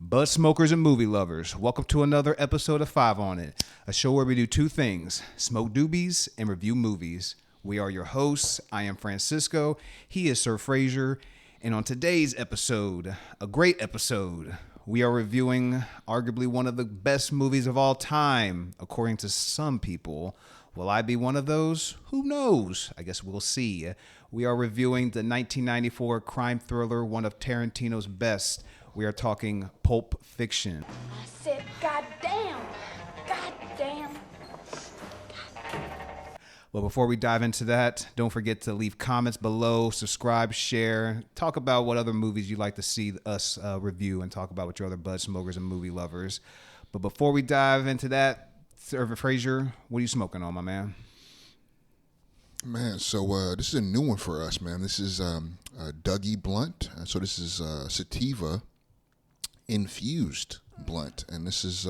Bud smokers and movie lovers, welcome to another episode of 5 on It, a show where we do two things, smoke doobies and review movies. We are your hosts. I am Francisco. He is Sir Fraser. And on today's episode, a great episode, we are reviewing arguably one of the best movies of all time, according to some people. Will I be one of those? Who knows? I guess we'll see. We are reviewing the 1994 crime thriller, one of Tarantino's best. We are talking Pulp Fiction. I said, goddamn. Well, before we dive into that, don't forget to leave comments below, subscribe, share, talk about what other movies you'd like to see us review, and talk about with your other bud smokers and movie lovers. But before we dive into that, Sir Fraser, what are you smoking on, my man? Man, so this is a new one for us, man. This is Dougie Blunt. So this is sativa infused blunt, and this is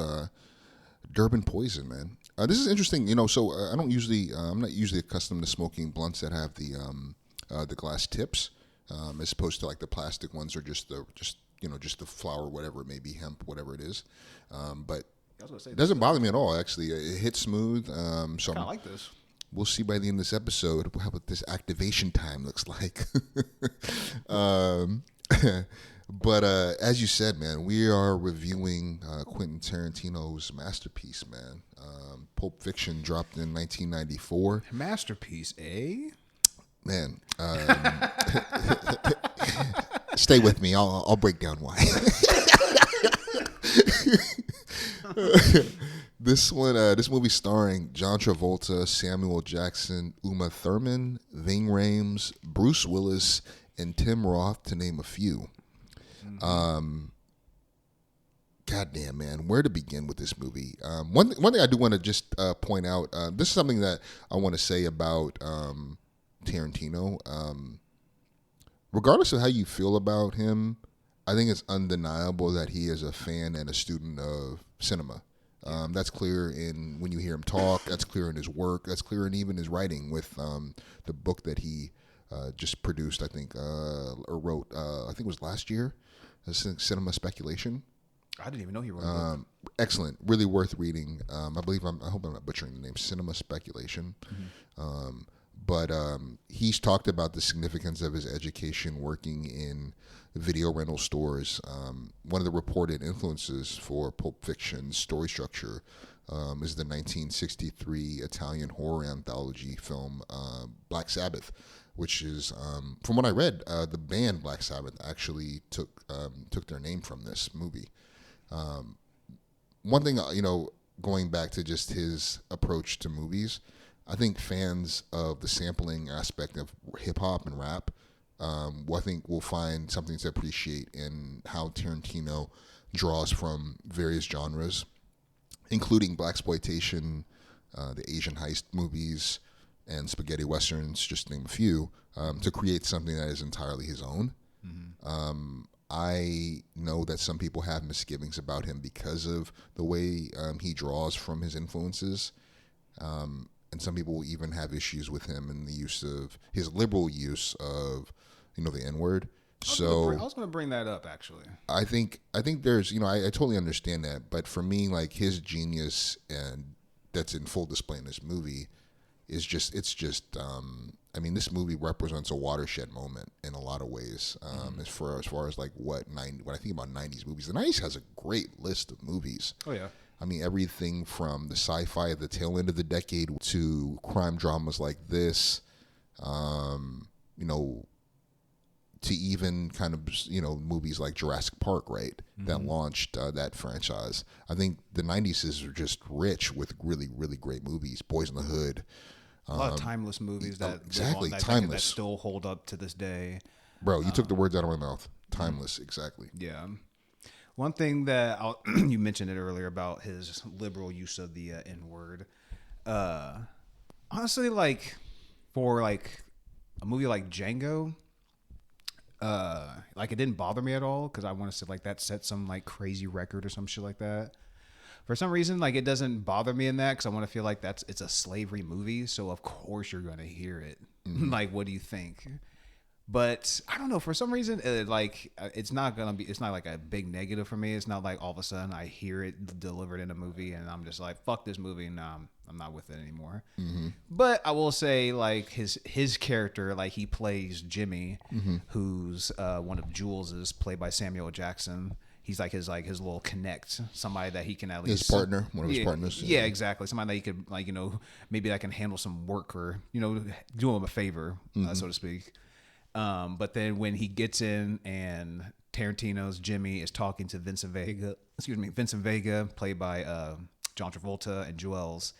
Durban Poison, man. This is interesting, you know. So I'm not usually accustomed to smoking blunts that have the glass tips, as opposed to like the plastic ones, or just the flower, whatever it may be, hemp, whatever it is. But it doesn't bother me at all. Actually, it hits smooth. So I like this. We'll see by the end of this episode what this activation time looks like. But as you said, man, we are reviewing Quentin Tarantino's masterpiece, man. Pulp Fiction dropped in 1994. Masterpiece, eh? Man, stay with me. I'll break down why. This movie starring John Travolta, Samuel Jackson, Uma Thurman, Ving Rhames, Bruce Willis, and Tim Roth, to name a few. Goddamn, man, where to begin with this movie? One thing I do want to just point out. This is something that I want to say about Tarantino. Regardless of how you feel about him, I think it's undeniable that he is a fan and a student of cinema. That's clear in when you hear him talk. That's clear in his work. That's clear in even his writing with the book that he just produced, I think, or wrote, I think it was last year, Cinema Speculation. I didn't even know he wrote a book. Excellent. Really worth reading. I hope I'm not butchering the name, Cinema Speculation. Mm-hmm. But he's talked about the significance of his education working in video rental stores. One of the reported influences for Pulp Fiction's story structure is the 1963 Italian horror anthology film Black Sabbath, which is, from what I read, the band Black Sabbath actually took their name from this movie. One thing, going back to just his approach to movies, I think fans of the sampling aspect of hip hop and rap, I think will find something to appreciate in how Tarantino draws from various genres, including blaxploitation, the Asian heist movies, and spaghetti westerns, just to name a few, to create something that is entirely his own. Mm-hmm. I know that some people have misgivings about him because of the way he draws from his influences. And some people will even have issues with him in the use of his liberal use of, the N-word. I was going to bring that up, actually. I think there's, I totally understand that. But for me, like, his genius, and that's in full display in this movie, is just, this movie represents a watershed moment in a lot of ways. As far as like when I think about 90s movies, the 90s has a great list of movies. Oh, yeah. I mean, everything from the sci-fi at the tail end of the decade to crime dramas like this, to even kind of, movies like Jurassic Park, right, that launched that franchise. I think the 90s is just rich with really, really great movies. Boys in the Hood. A lot of timeless movies that still hold up to this day. Bro, you took the words out of my mouth. Timeless, exactly. Yeah. One thing that you mentioned it earlier about his liberal use of the N-word. Honestly, like for like a movie like Django, like it didn't bother me at all because I want to say like that set some like crazy record or some shit like that. For some reason, like it doesn't bother me in that because I want to feel like it's a slavery movie, so of course you're gonna hear it. Mm-hmm. Like, what do you think? But I don't know, for some reason, it's not like a big negative for me. It's not like all of a sudden I hear it delivered in a movie and I'm just like, fuck this movie, and I'm not with it anymore. Mm-hmm. But I will say, like, his character, like, he plays Jimmy, who's one of Jules's, played by Samuel Jackson. He's like his little connect, somebody that he can at least, his partner, one of his partners. Yeah, exactly. Somebody that he could, like, maybe that can handle some work, or do him a favor, so to speak. But then when he gets in and Tarantino's Jimmy is talking to Vincent Vega, played by John Travolta, and Jules,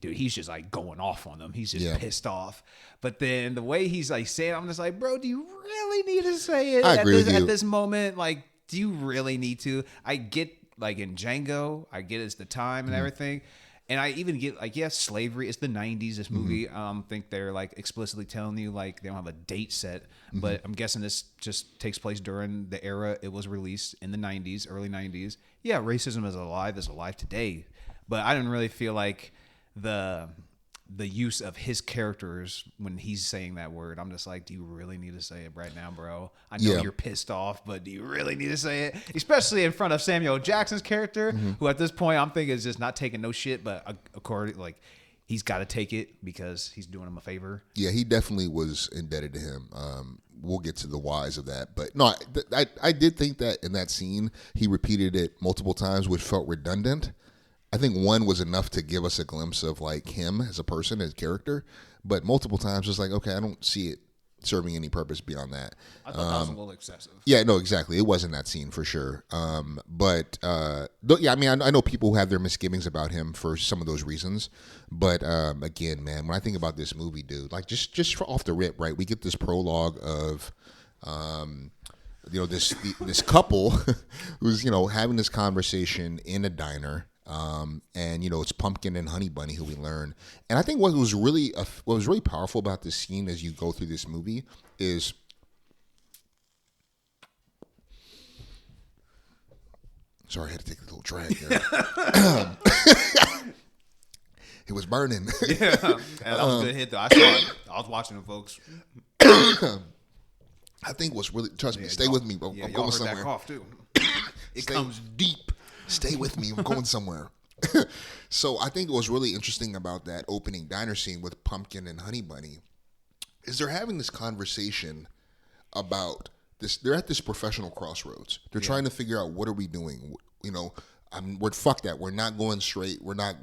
dude, he's just like going off on them. He's just pissed off. But then the way he's like saying, I'm just like, bro, do you really need to say it at this moment? Like, do you really need to? I get, like, in Django, I get it's the time and everything. And I even get, like, yes, slavery. It's the 90s, this movie. I don't think they're, like, explicitly telling you, like, they don't have a date set. But I'm guessing this just takes place during the era it was released in the 90s, early 90s. Yeah, racism is alive today. But I didn't really feel like the use of his characters when he's saying that word. I'm just like, do you really need to say it right now, bro? I know you're pissed off, but do you really need to say it? Especially in front of Samuel Jackson's character, who at this point I'm thinking is just not taking no shit, but according, like, he's got to take it because he's doing him a favor. Yeah, he definitely was indebted to him. We'll get to the whys of that. But no, I did think that in that scene, he repeated it multiple times, which felt redundant. I think one was enough to give us a glimpse of, like, him as a person, as character, but multiple times it's like, okay, I don't see it serving any purpose beyond that. I thought that was a little excessive. Yeah, no, exactly. It wasn't that scene for sure. But I mean, I know people who have their misgivings about him for some of those reasons. But again, man, when I think about this movie, dude, like, just off the rip, right? We get this prologue of this couple who's having this conversation in a diner. And it's Pumpkin and Honey Bunny who we learn. And I think what was really powerful about this scene as you go through this movie is, sorry, I had to take a little drag there. It was burning. Yeah, that was a good hit though. I saw it. I was watching it, folks. I think what's really, trust me, stay with me, bro. I'm going somewhere. That cough too. It comes deep. Stay with me. I'm going somewhere. So I think what was really interesting about that opening diner scene with Pumpkin and Honey Bunny is they're having this conversation about this. They're at this professional crossroads. They're trying to figure out, what are we doing? We're fuck that. We're not going straight. We're not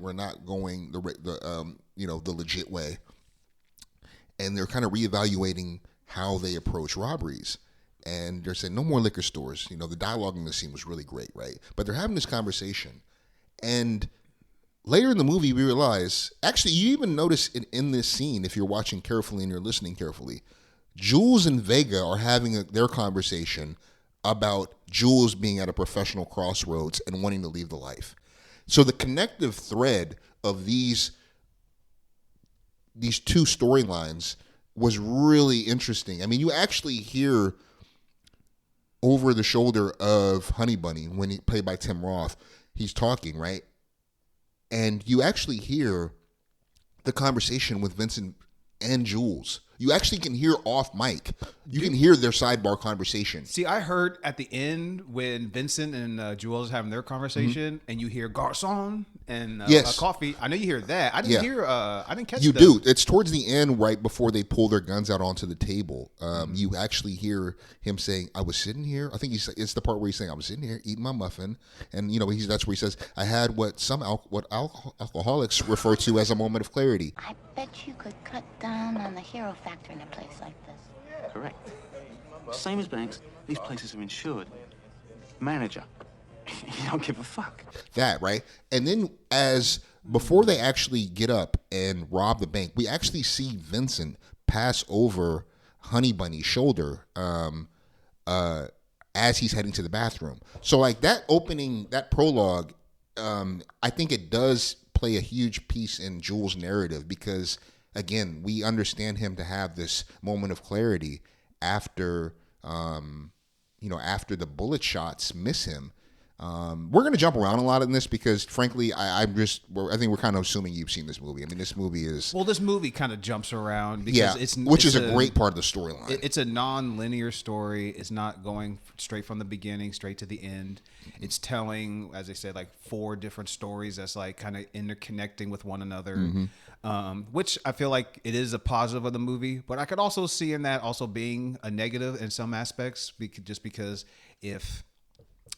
going the legit way. And they're kind of reevaluating how they approach robberies. And they're saying, no more liquor stores. The dialogue in this scene was really great, right? But they're having this conversation. And later in the movie, we realize, actually, you even notice in this scene, if you're watching carefully and you're listening carefully, Jules and Vega are having their conversation about Jules being at a professional crossroads and wanting to leave the life. So the connective thread of these two storylines was really interesting. I mean, you actually hear over the shoulder of Honey Bunny, when he played by Tim Roth, he's talking, right? And you actually hear the conversation with Vincent and Jules. You actually can hear off mic. You can hear their sidebar conversation. See, I heard at the end when Vincent and Jules having their conversation, and you hear garçon and coffee. I know you hear that. I didn't hear. I didn't catch. You do. It's towards the end, right before they pull their guns out onto the table. You actually hear him saying, "I was sitting here." I think it's the part where he's saying, "I was sitting here eating my muffin," and that's where he says, "I had what alcoholics refer to as a moment of clarity." I bet you could cut down on the hero factor in a place like this. Correct. Same as banks, these places are insured. Manager, you don't give a fuck. That, right? And then before they actually get up and rob the bank, we actually see Vincent pass over Honey Bunny's shoulder as he's heading to the bathroom. So, like, that opening, that prologue, I think it does play a huge piece in Jules' narrative because, again, we understand him to have this moment of clarity after the bullet shots miss him. We're going to jump around a lot in this because, frankly, I think we're kind of assuming you've seen this movie. I mean, this movie is... Well, this movie kind of jumps around because which is a great part of the storyline. It's a non-linear story. It's not going straight from the beginning, straight to the end. It's telling, as I said, like 4 different stories that's like kind of interconnecting with one another, which I feel like it is a positive of the movie. But I could also see in that also being a negative in some aspects, just because if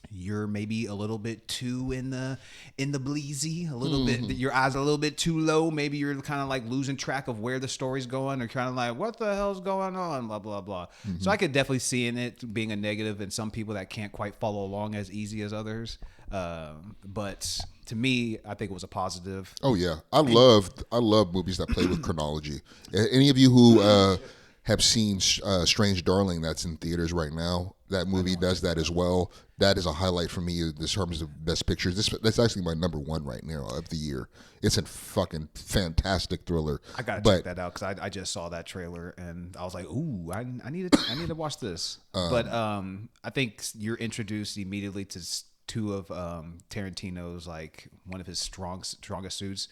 you're maybe a little bit too in the bleezy, a little bit, your eyes are a little bit too low. Maybe you're kind of like losing track of where the story's going, or kind of like, what the hell's going on, blah, blah, blah. So I could definitely see in it being a negative in some people that can't quite follow along as easy as others. But to me, I think it was a positive. Oh yeah. I love movies that play with chronology. Any of you who, have seen Strange Darling that's in theaters right now, that movie does that as well. That is a highlight for me in terms of best pictures. That's actually my number 1 right now of the year. It's a fucking fantastic thriller. I gotta check that out because I just saw that trailer and I was like, ooh, I need to watch this. But I think you're introduced immediately to 2 of Tarantino's, like one of his strongest suits.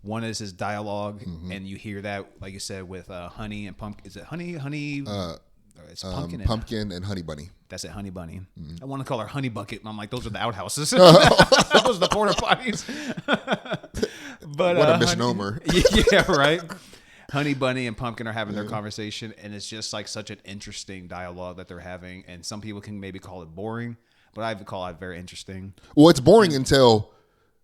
One is his dialogue, and you hear that, like you said, with Honey and Pumpkin. Is it Honey? It's Pumpkin and Honey Bunny. That's it, Honey Bunny. I want to call her Honey Bucket, and I'm like, those are the outhouses. Those are the porta potties. But what a misnomer. Yeah, right. Honey Bunny and Pumpkin are having their conversation, and it's just like such an interesting dialogue that they're having. And some people can maybe call it boring, but I would call it very interesting. Well, it's boring until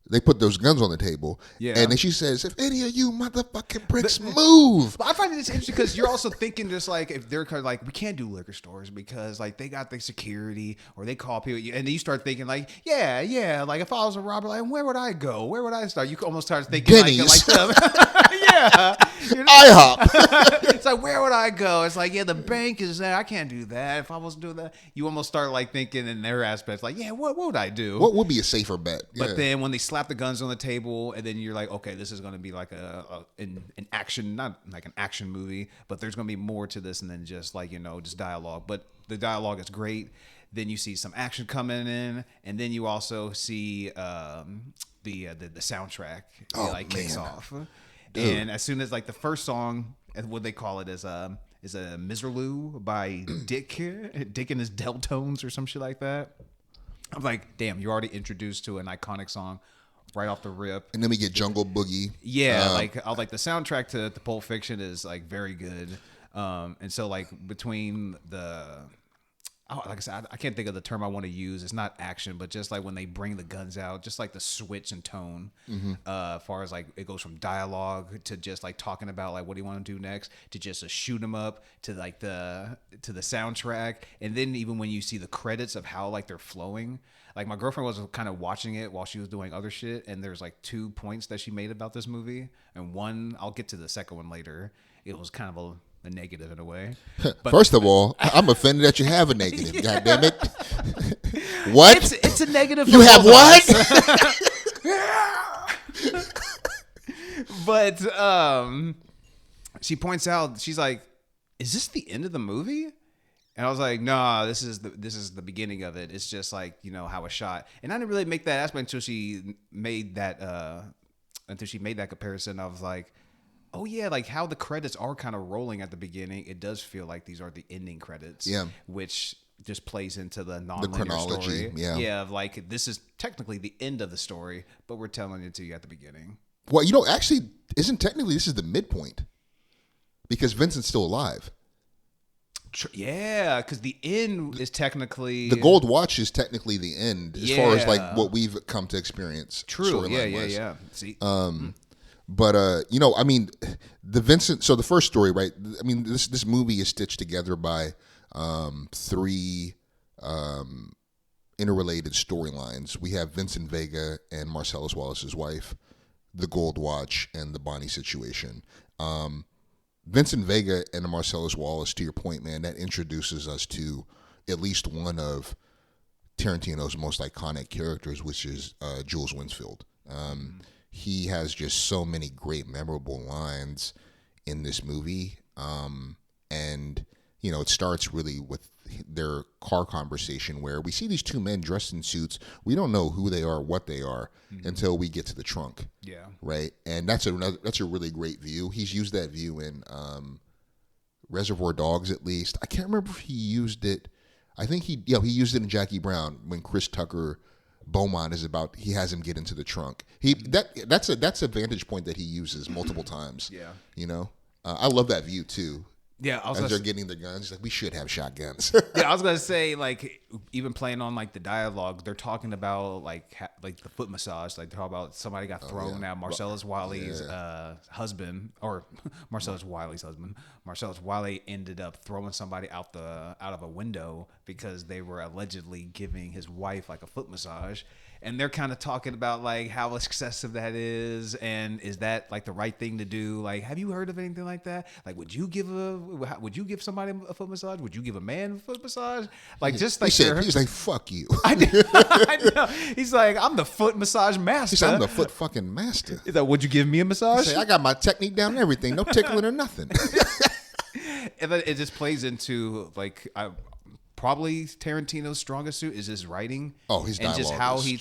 they put those guns on the table. Yeah. And then she says, if any of you motherfucking pricks move. But I find this interesting because you're also thinking just like, if they're kind of like, we can't do liquor stores because like they got the security or they call people. And then you start thinking like, yeah. Like if I was a robber, like where would I go? Where would I start? You almost start thinking Denny's. yeah. IHOP. It's like, where would I go? It's like, yeah, the bank is there. I can't do that. If I was doing that, you almost start like thinking in their aspects, like, yeah, what would I do? What would be a safer bet? But then when they slap the guns on the table, and then you're like, okay, this is going to be like an action, not like an action movie, but there's going to be more to this than just like, just dialogue. But the dialogue is great. Then you see some action coming in, and then you also see the soundtrack kicks off. Dude. And as soon as like the first song, what they call it is a Miserlou by Dick and his Deltones or some shit like that. I'm like, damn, you're already introduced to an iconic song right off the rip. And then we get Jungle Boogie. Yeah, like the soundtrack to Pulp Fiction is like very good. And so like between like I said, I can't think of the term I want to use. It's not action, but just like when they bring the guns out, just like the switch in tone, as far as like it goes from dialogue to just like talking about like what do you want to do next to just shoot them up to like to the soundtrack. And then even when you see the credits of how like they're flowing, like my girlfriend was kind of watching it while she was doing other shit. And there's like 2 points that she made about this movie. And one, I'll get to the second one later. It was kind of a negative in a way. But first of all, I'm offended that you have a negative. God damn it! What? It's a negative. You have what? But she points out, she's like, "Is this the end of the movie?" And I was like, "No, this is the beginning of it. It's just like how it's shot." And I didn't really make that aspect until she made that comparison. I was like, oh yeah, like how the credits are kind of rolling at the beginning. It does feel like these are the ending credits. Yeah. Which just plays into the non-linear chronology. Story. Yeah. Like this is technically the end of the story, but we're telling it to you at the beginning. Well, actually, isn't technically this is the midpoint because Vincent's still alive. Yeah, because the end is technically the Gold Watch is technically the end as far as like what we've come to experience. True. Yeah. See. But I mean, the Vincent. So the first story, right? I mean, this movie is stitched together by 3 interrelated storylines. We have Vincent Vega and Marcellus Wallace's wife, the Gold Watch, and the Bonnie situation. Vincent Vega and Marcellus Wallace, to your point, man, that introduces us to at least one of Tarantino's most iconic characters, which is Jules Winsfield. He has just so many great, memorable lines in this movie. And, it starts really with their car conversation where we see these two men dressed in suits. We don't know who they are, what they are until we get to the trunk. Yeah. Right. And that's a really great view. He's used that view in Reservoir Dogs, at least. I can't remember if he used it. I think he used it in Jackie Brown when Chris Tucker Beaumont he has him get into the trunk. That's a vantage point that he uses multiple times. Yeah. You know, I love that view too. Yeah, as they're getting the guns, he's like, we should have shotguns. Yeah, I was gonna say, like, even playing on like the dialogue, they're talking about like the foot massage. Like, they're talking about somebody got thrown out. Marcellus Wiley's husband, or Marcellus Wiley's husband. Marcellus Wiley ended up throwing somebody out of a window because they were allegedly giving his wife like a foot massage. And they're kind of talking about like how excessive that is, and is that like the right thing to do? Like, have you heard of anything like that? Like, would you give somebody a foot massage? Would you give a man a foot massage? Like, just like he's like, fuck you. I know. He's like, I'm the foot massage master. He said, I'm the foot fucking master. He's like, would you give me a massage? He said, I got my technique down and everything. No tickling or nothing. And then it just plays into like probably Tarantino's strongest suit is his writing. Oh, his dialogue. And just how he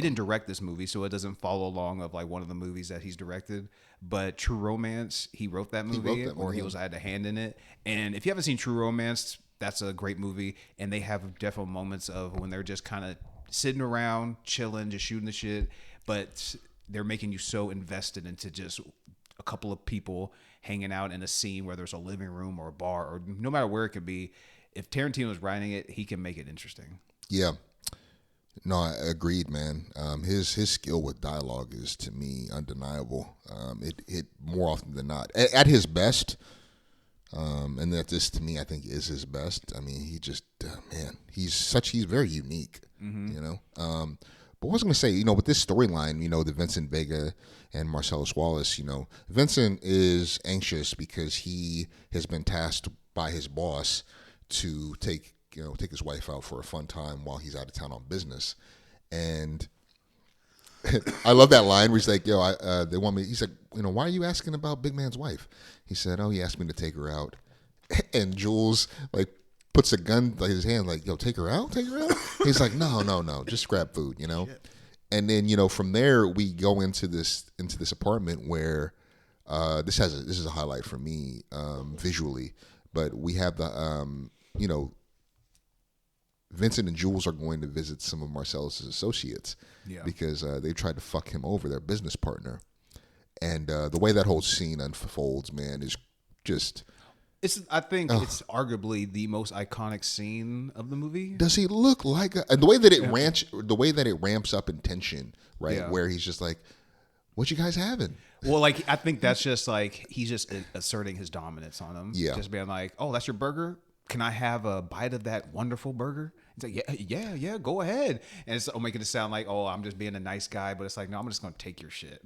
didn't direct this movie, so it doesn't follow along of like one of the movies that he's directed. But True Romance, he wrote that movie, he had a hand in it. And if you haven't seen True Romance, that's a great movie. And they have definitely moments of when they're just kind of sitting around, chilling, just shooting the shit. But they're making you so invested into just a couple of people hanging out in a scene where there's a living room or a bar or no matter where it could be. If Tarantino's writing it, he can make it interesting. Yeah. No, I agreed, man. His skill with dialogue is, to me, undeniable. It more often than not. At his best, and that this, to me, I think is his best. I mean, he just, man, he's very unique, you know? But what I was going to say, you know, with this storyline, you know, the Vincent Vega and Marcellus Wallace, you know, Vincent is anxious because he has been tasked by his boss to take his wife out for a fun time while he's out of town on business. And I love that line where he's like, they want me. He's like, you know, why are you asking about Big Man's wife? He said, oh, he asked me to take her out. And Jules like puts a gun like his hand, like, yo, take her out. He's like, no, just grab food, you know? Shit. And then, you know, from there we go into this apartment where this is a highlight for me visually, but we have the you know, Vincent and Jules are going to visit some of Marcellus's associates because they tried to fuck him over, their business partner. And the way that whole scene unfolds, man, is just... I think it's arguably the most iconic scene of the movie. Does he look like and the way that it ramps up in tension, right? Yeah. Where he's just like, what you guys having? Well, like, I think that's just like, he's just asserting his dominance on him. Yeah. Just being like, oh, that's your burger? Can I have a bite of that wonderful burger? It's like, yeah, go ahead. And it's making it sound like, oh, I'm just being a nice guy. But it's like, no, I'm just going to take your shit.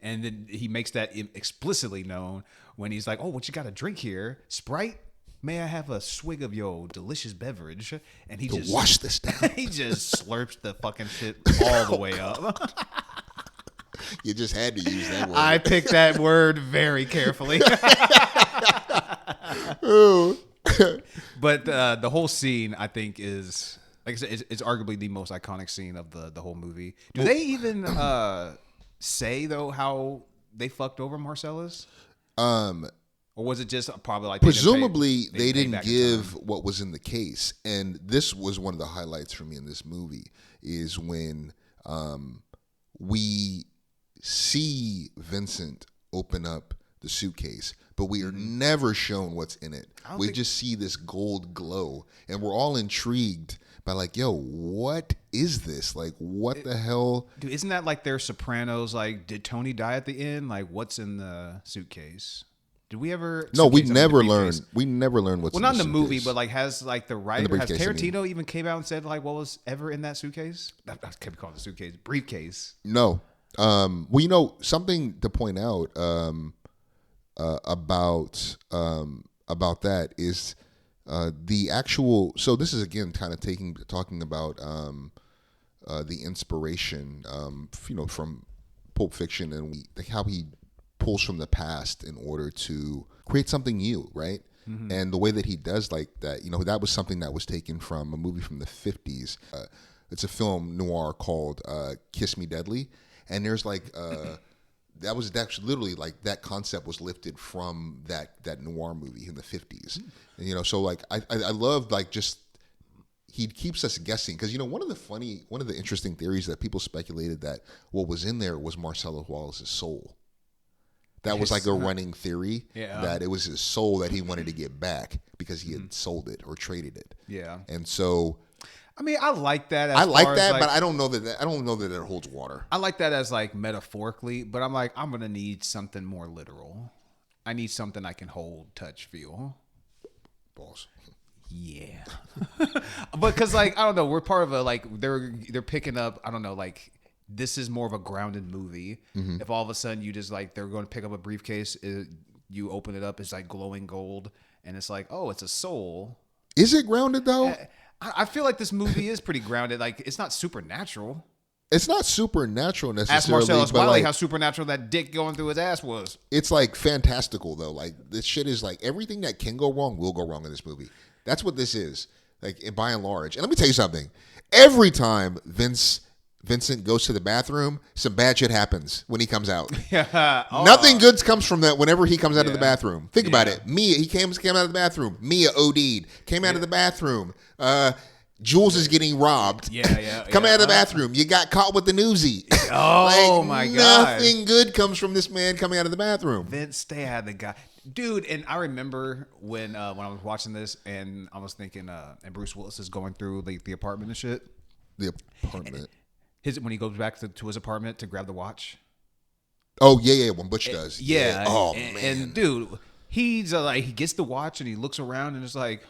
And then he makes that explicitly known when he's like, oh, what you got to drink here? Sprite? May I have a swig of your delicious beverage? And he just wash this down. He just slurps the fucking shit all the way up. You just had to use that word. I picked that word very carefully. But the whole scene, I think, is, like I said, it's arguably the most iconic scene of the whole movie. Do they even say, though, how they fucked over Marcellus? Or was it just probably like... Presumably, they didn't give what was in the case. And this was one of the highlights for me in this movie, is when we see Vincent open up the suitcase, but we are never shown what's in it. We just see this gold glow, and we're all intrigued by like, yo, what is this? Like, what the hell? Dude, isn't that like their Sopranos? Like, did Tony die at the end? Like, what's in the suitcase? Did we ever? No, we never learned. We never learned what's. Well, not in the movie, but like, has like the writer, has Tarantino I mean. even came out and said like what was ever in that suitcase? I kept calling it a suitcase, briefcase. No. Well, you know, something to point out about that is the actual. So this is again kind of talking about the inspiration, you know, from Pulp Fiction and how he pulls from the past in order to create something new, right? And the way that he does like that, that was something that was taken from a movie from the 50s. It's a film noir called Kiss Me Deadly. And there's like, that was actually literally like that concept was lifted from that noir movie in the 50s. And, so like, I love like just, he keeps us guessing. Because, one of the interesting theories that people speculated that what was in there was Marcellus Wallace's soul. That was like a running theory that it was his soul that he wanted to get back because he had sold it or traded it. Yeah. And so, I mean, I like that. But I don't know that it holds water. I like that as like metaphorically, but I'm like, I'm gonna need something more literal. I need something I can hold, touch, feel. Balls. Yeah. Because like I don't know, we're part of a like they're picking up. I don't know, like. This is more of a grounded movie. If all of a sudden you just like, they're going to pick up a briefcase, you open it up, it's like glowing gold, and it's like, oh, it's a soul. Is it grounded though? I feel like this movie is pretty grounded. Like, it's not supernatural. It's not supernatural necessarily. Ask Marcellus but Wiley like, how supernatural that dick going through his ass was. It's like fantastical though. Like this shit is like everything that can go wrong will go wrong in this movie. That's what this is. Like by and large. And let me tell you something. Every time Vincent goes to the bathroom, some bad shit happens when he comes out. Nothing good comes from that whenever he comes out of the bathroom. Think about it. Mia, he came out of the bathroom. Mia OD'd. Came out of the bathroom. Jules is getting robbed. Come out of the bathroom. You got caught with the newsie. Oh, my God. Nothing good comes from this man coming out of the bathroom. Vince, stay out of the guy. Dude, and I remember when I was watching this and I was thinking, and Bruce Willis is going through like the apartment and shit. The apartment. When he goes back to his apartment to grab the watch. Oh yeah, when Butch does. Yeah. Oh man. man. And dude, he's like, he gets the watch and he looks around and it's like,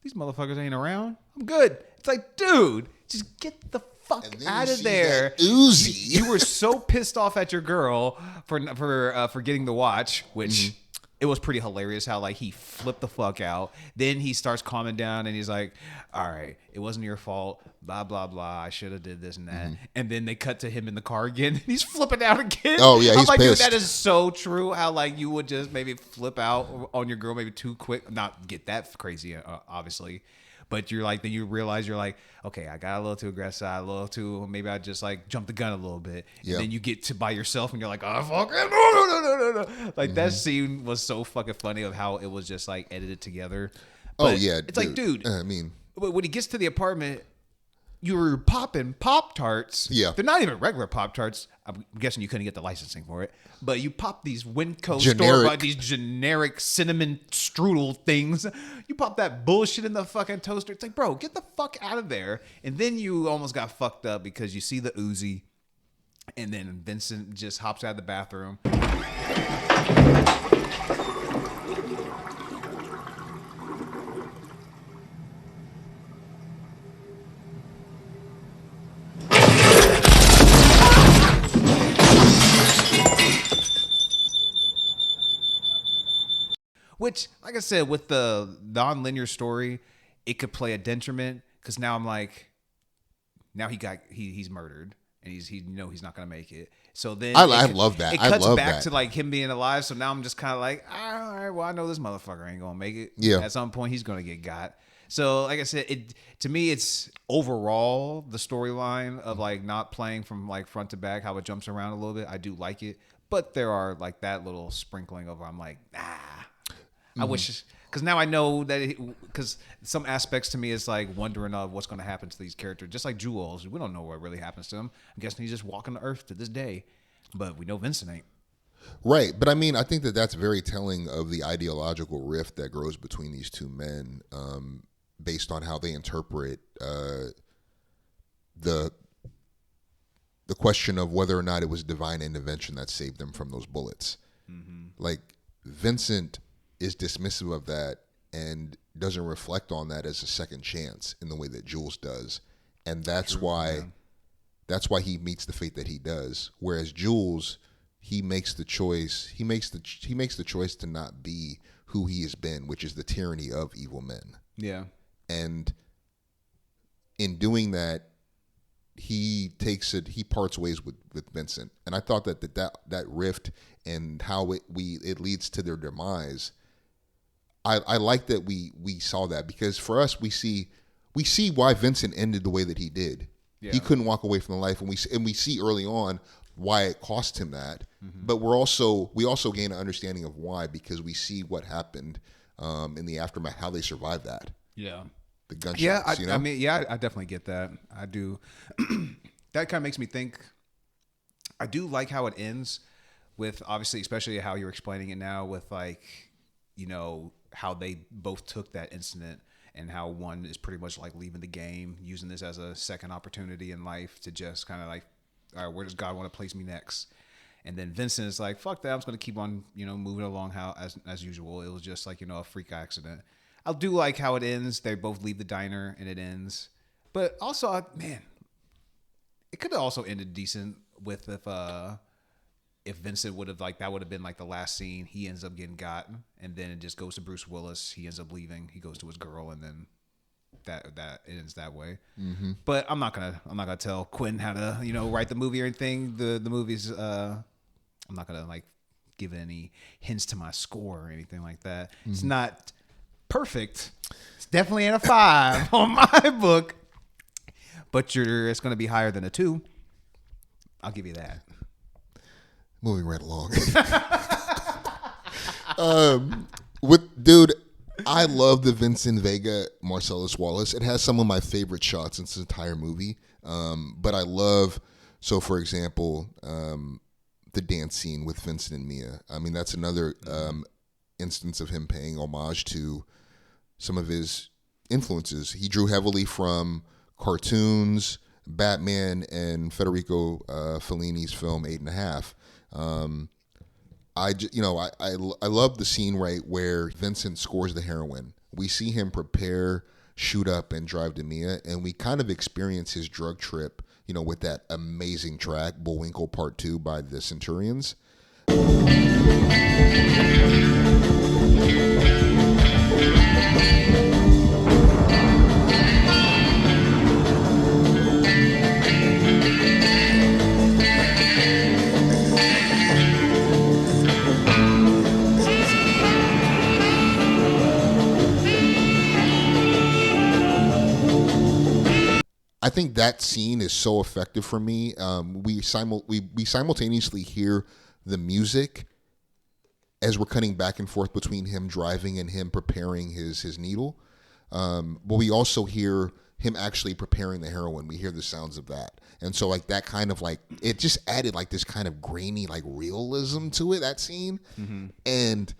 these motherfuckers ain't around. I'm good. It's like, dude, just get the fuck out of there. Uzi. You were so pissed off at your girl for getting the watch, which. It was pretty hilarious how like he flipped the fuck out. Then he starts calming down and he's like, all right, it wasn't your fault. Blah, blah, blah. I should have did this and that. And then they cut to him in the car again. And he's flipping out again. Oh, yeah, I'm he's like, pissed. dude, that is so true. How like you would just maybe flip out on your girl maybe too quick. Not get that crazy, obviously. But you're like, then you realize you're like, okay, I got a little too aggressive, maybe I just like jumped the gun a little bit. Yeah. And then you get to by yourself and you're like, oh, fuck it. No. Like that scene was so fucking funny of how it was just like edited together. But it's like, dude, I mean, when he gets to the apartment, you were popping Pop-Tarts. Yeah. They're not even regular Pop-Tarts. I'm guessing you couldn't get the licensing for it. But you pop these Winco store-bought, these generic cinnamon strudel things. You pop that bullshit in the fucking toaster. It's like, bro, get the fuck out of there. And then you almost got fucked up because you see the Uzi. And then Vincent just hops out of the bathroom. Which, like I said, with the non-linear story, it could play a detriment because now I'm like, now he's murdered and he's not gonna make it. So then I love that. It cuts back to like him being alive. So now I'm just kind of like, all right, well I know this motherfucker ain't gonna make it. Yeah. At some point he's gonna get got. So like I said, to me it's overall the storyline of like not playing from like front to back, how it jumps around a little bit. I do like it, but there are like that little sprinkling of I'm like, I wish, because now I know that, because some aspects to me is like wondering of what's going to happen to these characters. Just like Jules, we don't know what really happens to him. I'm guessing he's just walking the earth to this day, but we know Vincent ain't. Right, but I mean, I think that that's very telling of the ideological rift that grows between these two men, based on how they interpret the question of whether or not it was divine intervention that saved them from those bullets. Like Vincent is dismissive of that and doesn't reflect on that as a second chance in the way that Jules does, and that's why he meets the fate that he does. Whereas Jules, he makes the choice. He makes the choice to not be who he has been, which is the tyranny of evil men. Yeah, and in doing that, he parts ways with Vincent, and I thought that rift and how it leads to their demise. I like that we saw that, because for us we see why Vincent ended the way that he did. Yeah. He couldn't walk away from the life, and we see early on why it cost him that. Mm-hmm. But we also gain an understanding of why, because we see what happened in the aftermath, how they survived that. Yeah. The gunshots. Yeah, I mean, I definitely get that. I do. That kind of makes me think. I do like how it ends with, obviously, especially how you're explaining it now, with like, you know, how they both took that incident and how one is pretty much like leaving the game, using this as a second opportunity in life to just kind of like, all right, where does God want to place me next? And then Vincent is like, fuck that, I'm just going to keep on, you know, moving along as usual. It was just like, you know, a freak accident. I do like how it ends. They both leave the diner and it ends. But also, man, it could have also ended decent with if Vincent would have, like, that would have been like the last scene. He ends up getting got, and then it just goes to Bruce Willis. He ends up leaving. He goes to his girl, and then that ends that way. Mm-hmm. But I'm not gonna tell Quentin how to, you know, write the movie or anything. The movie's I'm not gonna like give any hints to my score or anything like that. Mm-hmm. It's not perfect. It's definitely in a 5 on my book, but it's gonna be higher than a 2. I'll give you that. Moving right along. I love the Vincent Vega Marcellus Wallace. It has some of my favorite shots in this entire movie. But I love, so for example, the dance scene with Vincent and Mia. I mean, that's another instance of him paying homage to some of his influences. He drew heavily from cartoons, Batman, and Federico Fellini's film 8.5. I love the scene right where Vincent scores the heroin. We see him prepare, shoot up, and drive to Mia, and we kind of experience his drug trip, you know, with that amazing track, Bullwinkle Part 2 by the Centurions. I think that scene is so effective for me. We simultaneously hear the music as we're cutting back and forth between him driving and him preparing his needle. But we also hear him actually preparing the heroin. We hear the sounds of that. And so like that kind of like, it just added like this kind of grainy like realism to it, that scene. Mm-hmm. And,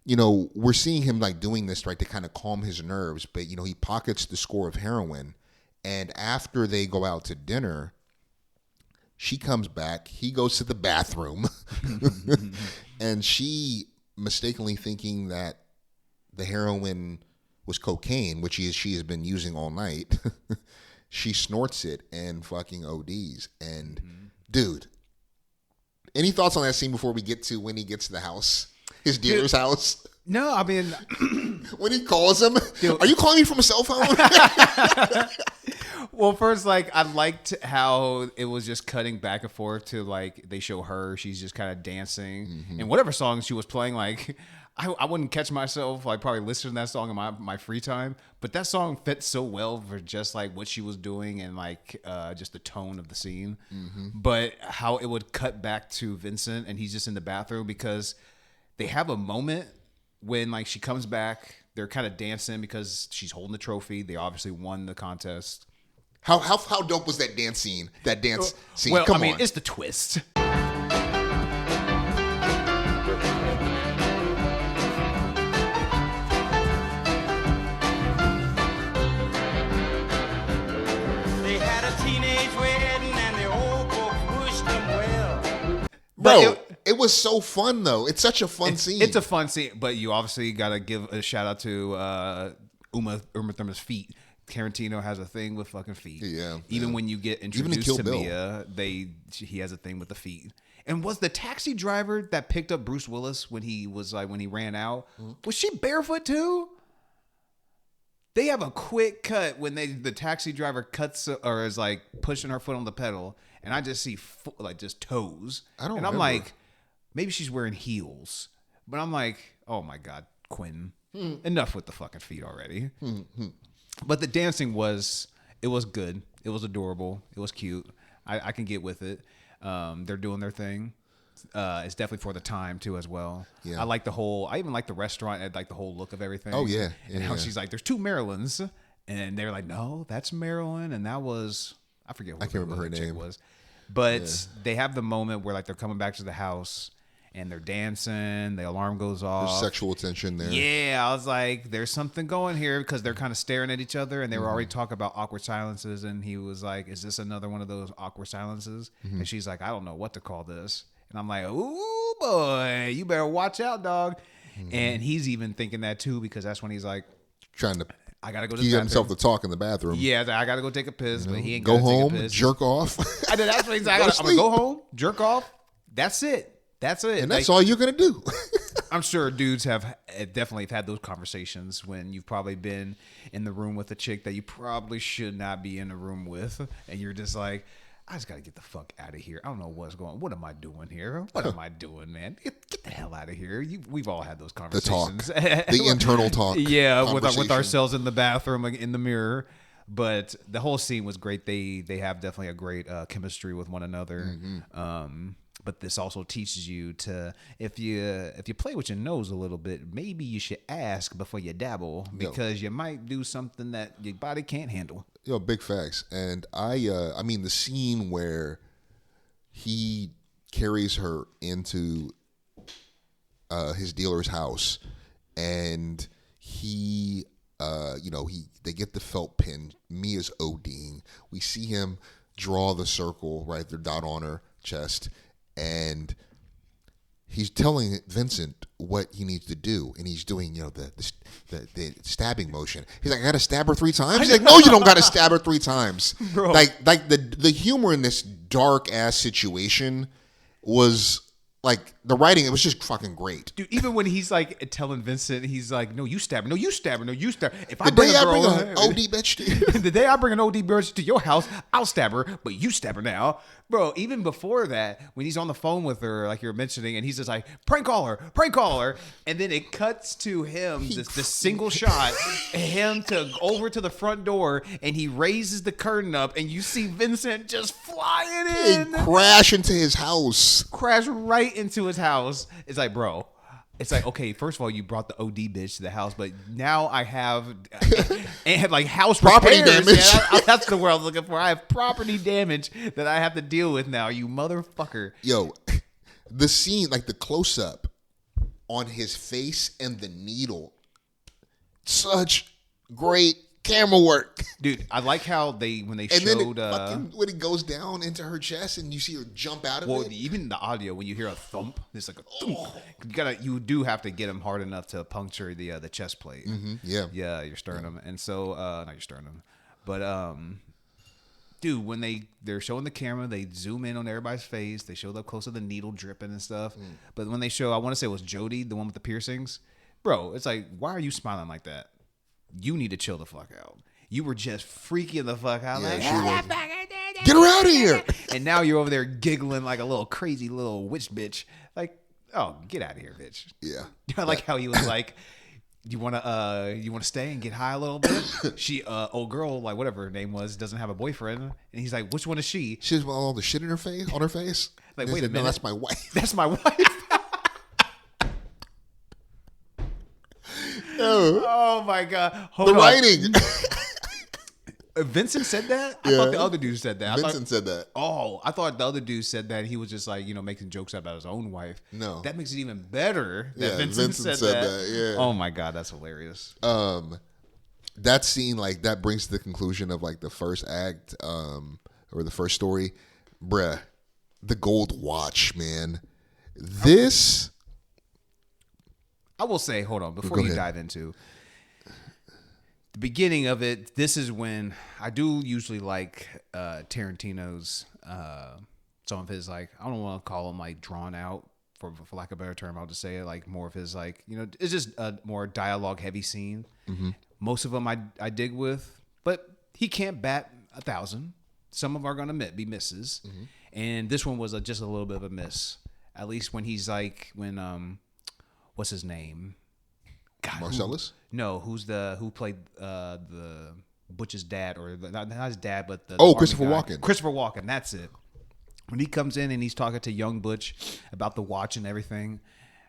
you know, we're seeing him like doing this, right, to kind of calm his nerves. But, you know, he pockets the score of heroin. And after they go out to dinner, she comes back. He goes to the bathroom. And she, mistakenly thinking that the heroin was cocaine, which she has been using all night, she snorts it and fucking ODs. And, dude, any thoughts on that scene before we get to when he gets to the house? His dealer's house? No, I mean... when he calls him, are you calling me from a cell phone? Well, first, like, I liked how it was just cutting back and forth to, like, they show her, she's just kind of dancing. Mm-hmm. And whatever song she was playing, like, I wouldn't catch myself, like, probably listening to that song in my free time. But that song fit so well for just, like, what she was doing and, like, just the tone of the scene. Mm-hmm. But how it would cut back to Vincent and he's just in the bathroom, because they have a moment when, like, she comes back, they're kind of dancing because she's holding the trophy. They obviously won the contest. How dope was that dance scene? Well, Come I mean, on. It's the twist. They had a teenage wedding and the old folks wished them well. Bro, it was so fun, though. It's such a fun scene. It's a fun scene, but you obviously got to give a shout out to Uma Thurman's feet. Tarantino has a thing with fucking feet. Yeah. Even when you get introduced to Mia, he has a thing with the feet. And was the taxi driver that picked up Bruce Willis when he ran out, was she barefoot too? They have a quick cut when the taxi driver cuts or is like pushing her foot on the pedal, and I just see like just toes. I'm like, maybe she's wearing heels, but I'm like, oh my God, Quentin. Enough with the fucking feet already. But the dancing was good. It was adorable. It was cute. I can get with it. They're doing their thing. It's definitely for the time too as well. Yeah. I even like the restaurant and like the whole look of everything. Oh yeah. And how she's like, there's 2 Marilyns, and they're like, no, that's Marilyn, and that was I forget. I can't remember her name. Was, but they have the moment where like they're coming back to the house and they're dancing. The alarm goes off. There's sexual tension there. Yeah, I was like, there's something going here because they're kind of staring at each other, and they were already talking about awkward silences, and he was like, is this another one of those awkward silences? And she's like, I don't know what to call this. And I'm like, ooh, boy, you better watch out, dog. And he's even thinking that, too, because that's when he's like, Trying to I got to go to he the got bathroom. himself to talk in the bathroom. Yeah, I got to go take a piss, but he ain't Go gonna home, take a piss. jerk off. I did. That's what he's like. I'm going to go home, jerk off. That's it. That's it. And that's all you're going to do. I'm sure dudes have definitely had those conversations when you've probably been in the room with a chick that you probably should not be in the room with, and you're just like, I just got to get the fuck out of here. I don't know what's going on. What am I doing here? What am I doing, man? Get the hell out of here. We've all had those The talk. conversations. The internal talk. Yeah, with conversation. ourselves in the bathroom, like, in the mirror. But the whole scene was great. They have definitely a great chemistry with one another. But this also teaches you to, if you play with your nose a little bit, maybe you should ask before you dabble, because you might do something that your body can't handle. Big facts. And I mean, the scene where he carries her into his dealer's house, and they get the felt pen. Mia's ODing. We see him draw the circle, right? They're dot on her chest, and he's telling Vincent what he needs to do, and he's doing, the stabbing motion. He's like, I gotta stab her 3 times. He's like, no, you don't gotta stab her 3 times. Bro. Like the humor in this dark ass situation was like the writing. It was just fucking great, dude. Even when he's like telling Vincent, he's like, "No, you stab her. No, you stab her. No, you stab her. If I bring an OD bitch to you, the day I bring an OD bitch to your house, I'll stab her. But you stab her now, bro." Even before that, when he's on the phone with her, like you were mentioning, and he's just like, prank call her," and then it cuts to him, the single shot, him to over to the front door, and he raises the curtain up, and you see Vincent just flying in, crash into his house, crash right into his house. It's like, bro, it's like, okay, first of all, you brought the OD bitch to the house, but now I have like house property repairs. damage. Yeah, that's the word I was looking for. I have property damage that I have to deal with now, you motherfucker. Yo, the scene, like the close up on his face and the needle, such great camera work, dude. I like how when they and showed then when it goes down into her chest and you see her jump out of it. Even the audio, when you hear a thump, it's like a thump. You do have to get him hard enough to puncture the chest plate. Yeah, your sternum, and so not your sternum, but dude, when they're showing the camera, they zoom in on everybody's face. They show up close to the needle dripping and stuff. But when they show, I want to say it was Jody, the one with the piercings, bro. It's like, why are you smiling like that? You need to chill the fuck out. You were just freaking the fuck out. Yeah, like, get her out of here. And now you're over there giggling like a little crazy little witch bitch. Like, oh, get out of here, bitch. Yeah. I like how he was like, you wanna stay and get high a little bit? She old girl, like whatever her name was, doesn't have a boyfriend. And he's like, which one is she? She has all the shit in her face, on her face. Like, wait a minute. No, that's my wife. That's my wife. Oh my god! Hold on. Writing. Vincent said that. I thought the other dude said that. Vincent said that. Oh, I thought the other dude said that. He was just like, making jokes about his own wife. No, that makes it even better that Vincent said that. Yeah. Oh my god, that's hilarious. That scene, like, that brings to the conclusion of like the first act, or the first story, bruh. The gold watch, man. This. I will say, hold on, before you dive into the beginning of it, this is when I do usually like Tarantino's, some of his, like, I don't want to call them like drawn out, for lack of a better term, I'll just say it, like more of his, like, it's just a more dialogue heavy scene. Most of them I dig with, but he can't bat 1,000. Some of them are going to be misses. And this one was just a little bit of a miss, at least when he's like, what's his name? Marcellus? Who played the Butch's dad, or not his dad, but the Christopher army guy. Walken. Christopher Walken, that's it. When he comes in and he's talking to young Butch about the watch and everything,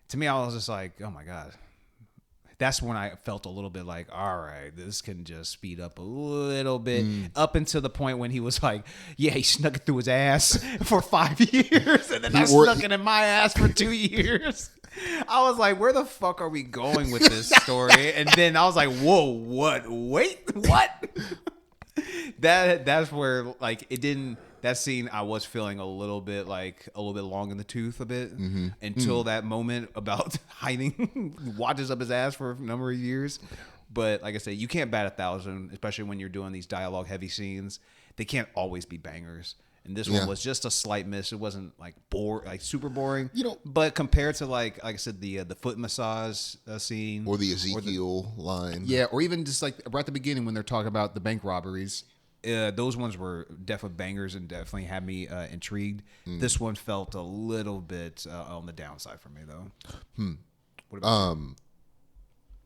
to me, I was just like, oh my God. That's when I felt a little bit like, all right, this can just speed up a little bit, up until the point when he was like, yeah, he snuck it through his ass for 5 years, and then I snuck it in my ass for 2 years. I was like, where the fuck are we going with this story? And then I was like, whoa, what? Wait, what? That's where, like, it didn't. That scene, I was feeling a little bit long in the tooth a bit until that moment about hiding watches up his ass for a number of years. But like I said, you can't bat 1,000, especially when you're doing these dialogue heavy scenes. They can't always be bangers. And this one was just a slight miss. It wasn't like super boring. But compared to like I said, the foot massage scene Or the Ezekiel line. Yeah, or even just like right at the beginning when they're talking about the bank robberies. Those ones were definitely bangers and definitely had me intrigued. This one felt a little bit on the downside for me, though. What about you?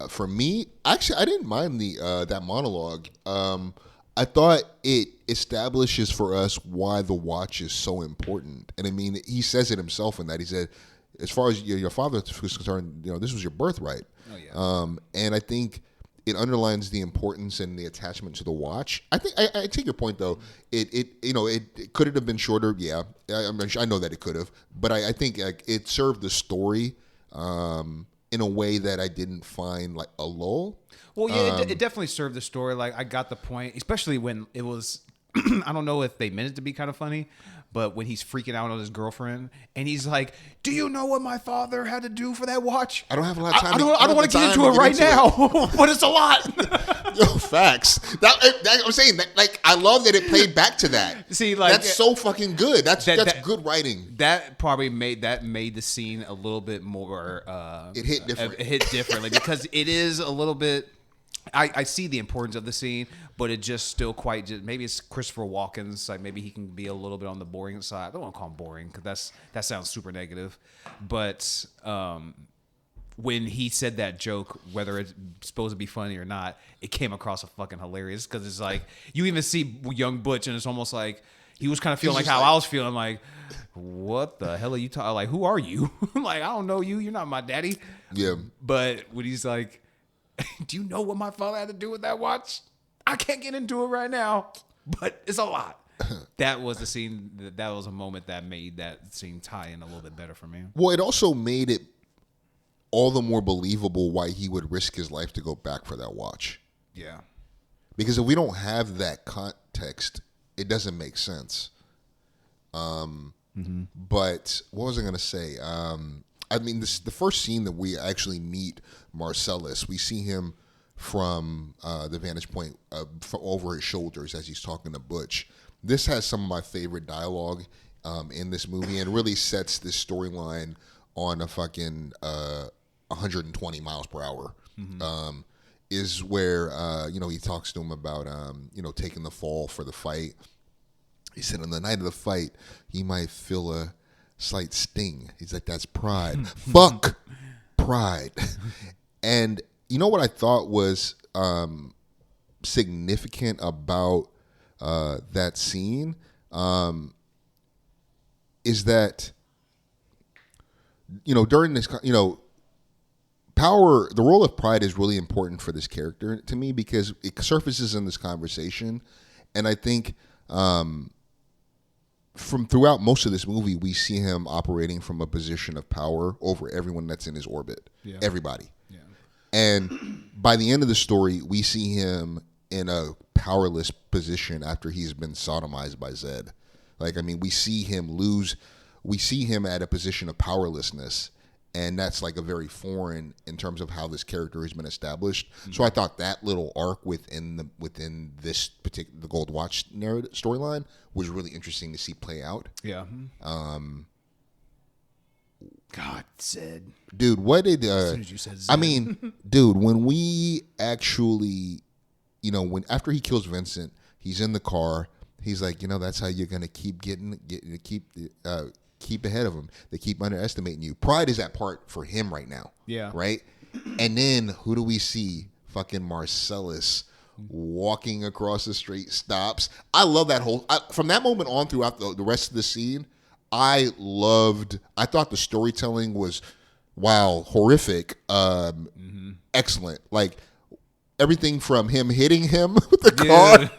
For me, actually, I didn't mind that monologue. I thought it establishes for us why the watch is so important. And I mean, he says it himself in that. He said, as far as your father was concerned, this was your birthright. Oh, yeah. And I think it underlines the importance and the attachment to the watch. I think I take your point though. It could have been shorter. Yeah, I know that it could have, but I think it served the story in a way that I didn't find like a lull. Well, yeah, it definitely served the story. Like I got the point, especially when it was. I don't know if they meant it to be kind of funny, but when he's freaking out on his girlfriend and he's like, "Do you know what my father had to do for that watch?" I don't have a lot of time. I don't want to get into it right now, but it's a lot. Yo, facts. That I'm saying that, like, I love that it played back to that. See, like that's so fucking good. That's good writing. That probably made the scene a little bit more. It hit different. It hit differently because it is a little bit. I see the importance of the scene, but it just still maybe it's Christopher Walken's, like maybe he can be a little bit on the boring side. I don't want to call him boring because that sounds super negative. But when he said that joke, whether it's supposed to be funny or not, it came across as fucking hilarious because it's like you even see young Butch and it's almost like he was kind of feeling like how I was feeling, like, what the hell are you talking? Like, who are you? Like, I don't know you. You're not my daddy. Yeah. But when he's like, do you know what my father had to do with that watch? I can't get into it right now, but it's a lot. That was the scene. That was a moment that made that scene tie in a little bit better for me. Well, it also made it all the more believable why he would risk his life to go back for that watch. Yeah. Because if we don't have that context, it doesn't make sense. But what was I going to say? I mean, the first scene that we actually meet Marcellus, we see him from the vantage point over his shoulders as he's talking to Butch. This has some of my favorite dialogue in this movie and really sets this storyline on a fucking 120 miles per hour. Is where, he talks to him about, taking the fall for the fight. He said on the night of the fight, he might feel a slight sting. He's like, that's pride. Fuck pride. And you know what I thought was significant about that scene is that, during this, power, the role of pride is really important for this character to me because it surfaces in this conversation. And I think from throughout most of this movie, we see him operating from a position of power over everyone that's in his orbit. Yeah. Everybody. Yeah. And by the end of the story, we see him in a powerless position after he's been sodomized by Zed. Like, I mean, we see him at a position of powerlessness, and that's like a very foreign in terms of how this character has been established. Mm-hmm. So I thought that little arc within this particular the Gold Watch narrative storyline was really interesting to see play out. Yeah. God, Zed. Dude, what did as soon as you said Zed. I mean, dude, when we actually, after he kills Vincent, he's in the car. He's like, that's how you're gonna keep keep ahead of them. They keep underestimating you. Pride is that part for him right now. Yeah. Right? And then who do we see? Fucking Marcellus walking across the street, stops. I love that from that moment on throughout the rest of the scene. I thought the storytelling was, wow, horrific, excellent. Like everything from him hitting him with the car,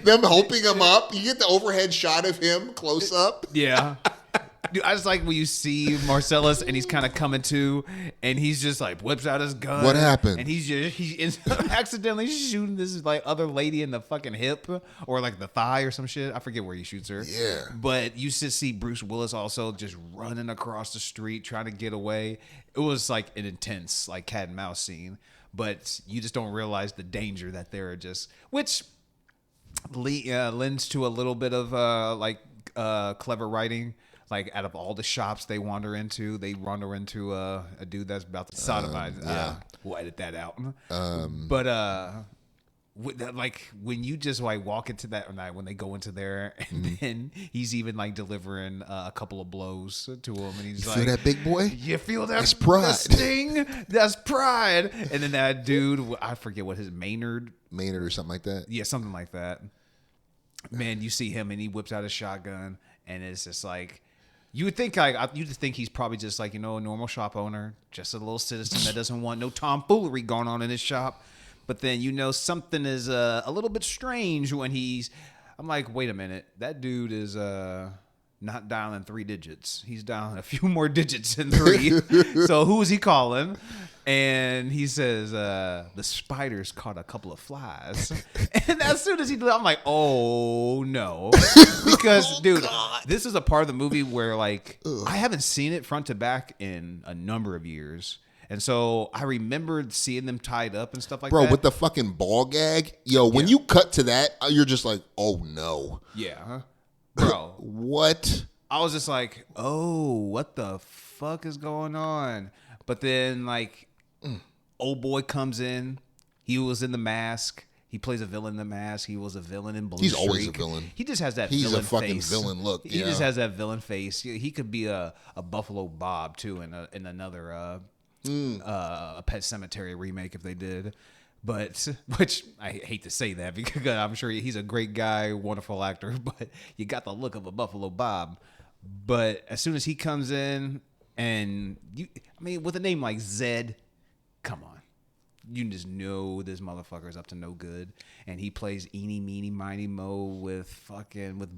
them helping him up. You get the overhead shot of him close up. Yeah. Dude, I just like when you see Marcellus and he's kind of coming to, and he's just like whips out his gun. What happened? And he ends up accidentally shooting this like other lady in the fucking hip or like the thigh or some shit. I forget where he shoots her. Yeah. But you just see Bruce Willis also just running across the street trying to get away. It was like an intense like cat and mouse scene, but you just don't realize the danger that they're just, which lends to a little bit of clever writing. Like out of all the shops they wander into a dude that's about to sodomize. We'll edit that out. Like when you just like walk into that night when they go into there, and then he's even like delivering a couple of blows to him, and he's you like, "Feel that, big boy? You feel that? That's pride. That sting? That's pride." And then that dude, I forget what his Maynard or something like that. Yeah, something like that. Man, you see him and he whips out a shotgun, and it's just like. You would think you just think he's probably just like, a normal shop owner, just a little citizen that doesn't want no tomfoolery going on in his shop. But then something is a little bit strange when I'm like, wait a minute, that dude is not dialing 3 digits. He's dialing a few more digits than 3. So who is he calling? And he says, the spiders caught a couple of flies. And as soon as I'm like, oh no. Because, dude, this is a part of the movie where, like, I haven't seen it front to back in a number of years. And so I remembered seeing them tied up and stuff like that. Bro, with the fucking ball gag. Yo, when you cut to that, you're just like, oh no. Yeah. Bro. What? I was just like, oh, what the fuck is going on? But then, like, old boy comes in. He was in The Mask. He plays a villain in The Mask. He was a villain in Blue He's Streak. always a villain. He just has that He's villain a fucking face. villain look. He just has that villain face. He could be a Buffalo Bob, too, in another a Pet Cemetery remake if they did. But, which I hate to say that because I'm sure he's a great guy, wonderful actor, but you got the look of a Buffalo Bob. But as soon as he comes in, and with a name like Zed, come on. You just know this motherfucker is up to no good. And he plays Eeny, Meeny, Miny, Mo with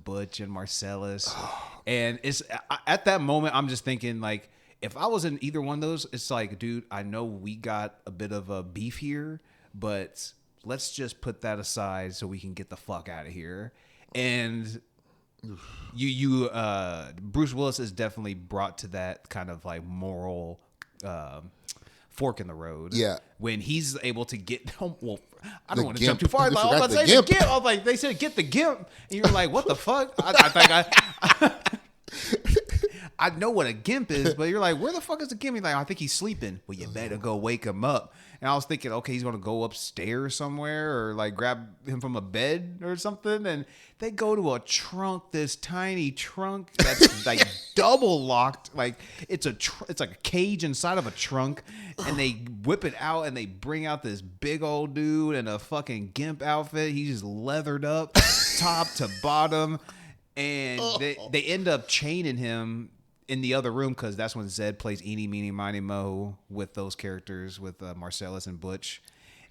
Butch and Marcellus. And it's at that moment, I'm just thinking, like, if I was in either one of those, it's like, dude, I know we got a bit of a beef here, but let's just put that aside so we can get the fuck out of here. And Bruce Willis is definitely brought to that kind of like moral fork in the road. Yeah. When he's able to get home. Well, I don't want to gimp. jump too far. You Like, I was forgot about to say the gimp. the gimp. I was like, they said get the gimp, and you're like, what the fuck? I know what a gimp is, but you're like, where the fuck is the gimp? He's like, I think he's sleeping. Well, you better go wake him up. And I was thinking, okay, he's going to go upstairs somewhere or like grab him from a bed or something. And they go to a trunk, this tiny trunk that's like double locked. Like it's like a cage inside of a trunk. And they whip it out and they bring out this big old dude in a fucking gimp outfit. He's just leathered up top to bottom. And they end up chaining him in the other room because that's when Zed plays Eeny, Meeny, Miny, Mo with those characters with Marcellus and Butch.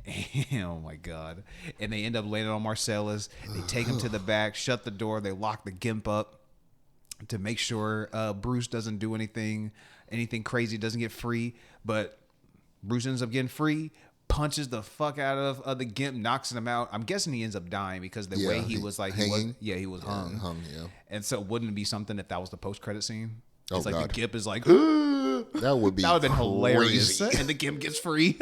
And, oh my God. And they end up landing on Marcellus. They take him to the back, shut the door. They lock the gimp up to make sure Bruce doesn't do anything crazy, doesn't get free. But Bruce ends up getting free, punches the fuck out of the gimp, knocks him out. I'm guessing he ends up dying because the way he was like, hanging. he was hung. Yeah. And so wouldn't it be something if that was the post-credit scene? Oh, it's like God. the gimp is like, That would be that would have been hilarious. crazy. And the gimp gets free.